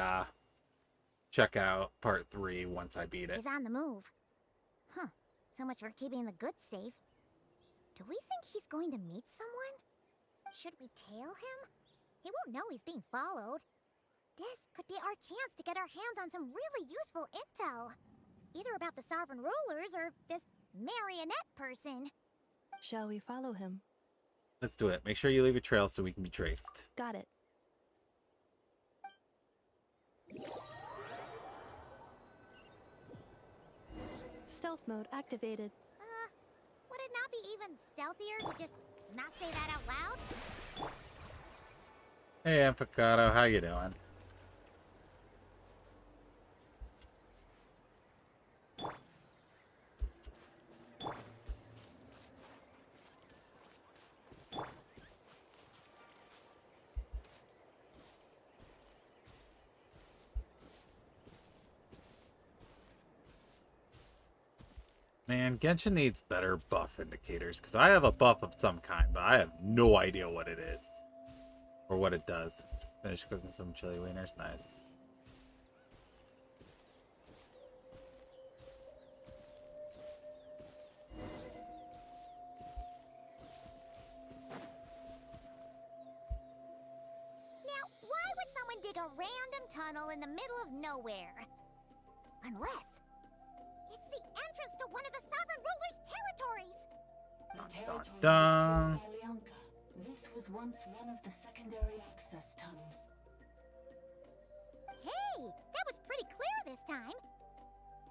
check out part 3 once I beat it. He's on the move. Huh. So much for keeping the goods safe. Do we think he's going to meet someone? Should we tail him? He won't know he's being followed. This could be our chance to get our hands on some really useful intel. Either about the sovereign rulers or this marionette person. Shall we follow him? Let's do it. Make sure you leave a trail so we can be traced. Got it. Stealth mode activated. Would it not be even stealthier to just not say that out loud? Hey, Amphicato, how you doing? Man, Genshin needs better buff indicators, because I have a buff of some kind, but I have no idea what it is. Or what it does. Finish cooking some chili wieners. Nice. Now, why would someone dig a random tunnel in the middle of nowhere? Unless it's the entrance to one of the Sovereign Ruler's territories! The territory dun. is sealed by Leonka. This was once one of the secondary access tunnels. Hey, that was pretty clear this time.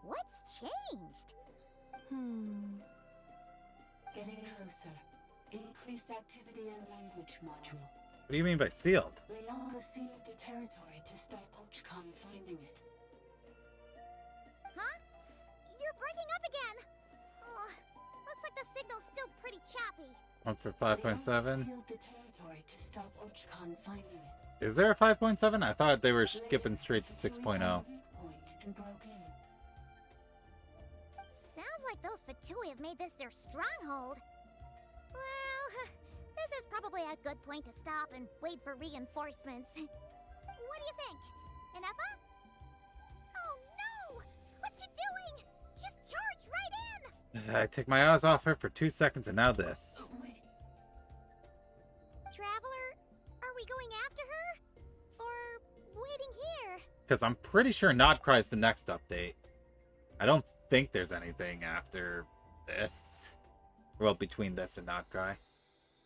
What's changed? Getting closer. Increased activity and language module. What do you mean by sealed? Leonka sealed the territory to stop Ochcon finding it. Huh? You're breaking up again. Oh, looks like the signal's still pretty choppy. One for 5.7. Sealed the territory to stop Ochcon finding it. Is there a 5.7? I thought they were skipping straight to 6.0. And broke in. Sounds like those Fatui have made this their stronghold. Well, this is probably a good point to stop and wait for reinforcements. What do you think? Enough? Oh no! What's she doing? Just charged right in! I take my eyes off her for 2 seconds and now this. Traveler, are we going after her? Or waiting here? Because I'm pretty sure Nodcry's the next update. I don't think there's anything after this. Well, between this and Nodcry.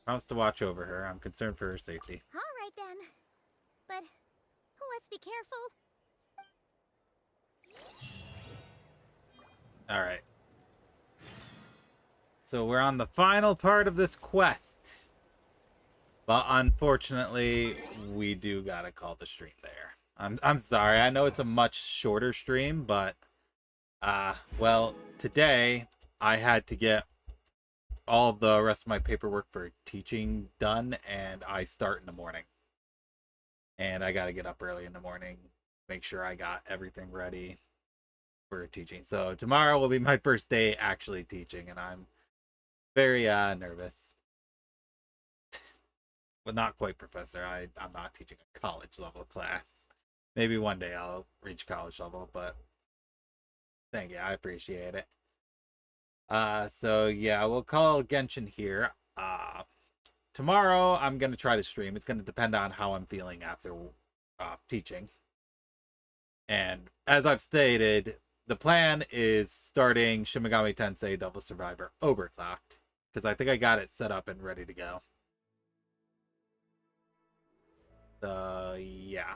Promise to watch over her. I'm concerned for her safety. Alright then. But let's be careful. Alright. So we're on the final part of this quest. But unfortunately, we do gotta call the stream there. I'm sorry. I know it's a much shorter stream, but well, today I had to get all the rest of my paperwork for teaching done, and I start in the morning. And I gotta get up early in the morning, make sure I got everything ready for teaching. So tomorrow will be my first day actually teaching, and I'm very nervous. Well, not quite, Professor. I'm not teaching a college level class. Maybe one day I'll reach college level, but thank you. I appreciate it. So yeah, we'll call Genshin here. Tomorrow I'm gonna try to stream. It's gonna depend on how I'm feeling after teaching. And as I've stated, the plan is starting Shin Megami Tensei Devil Survivor overclocked, because I think I got it set up and ready to go. Yeah.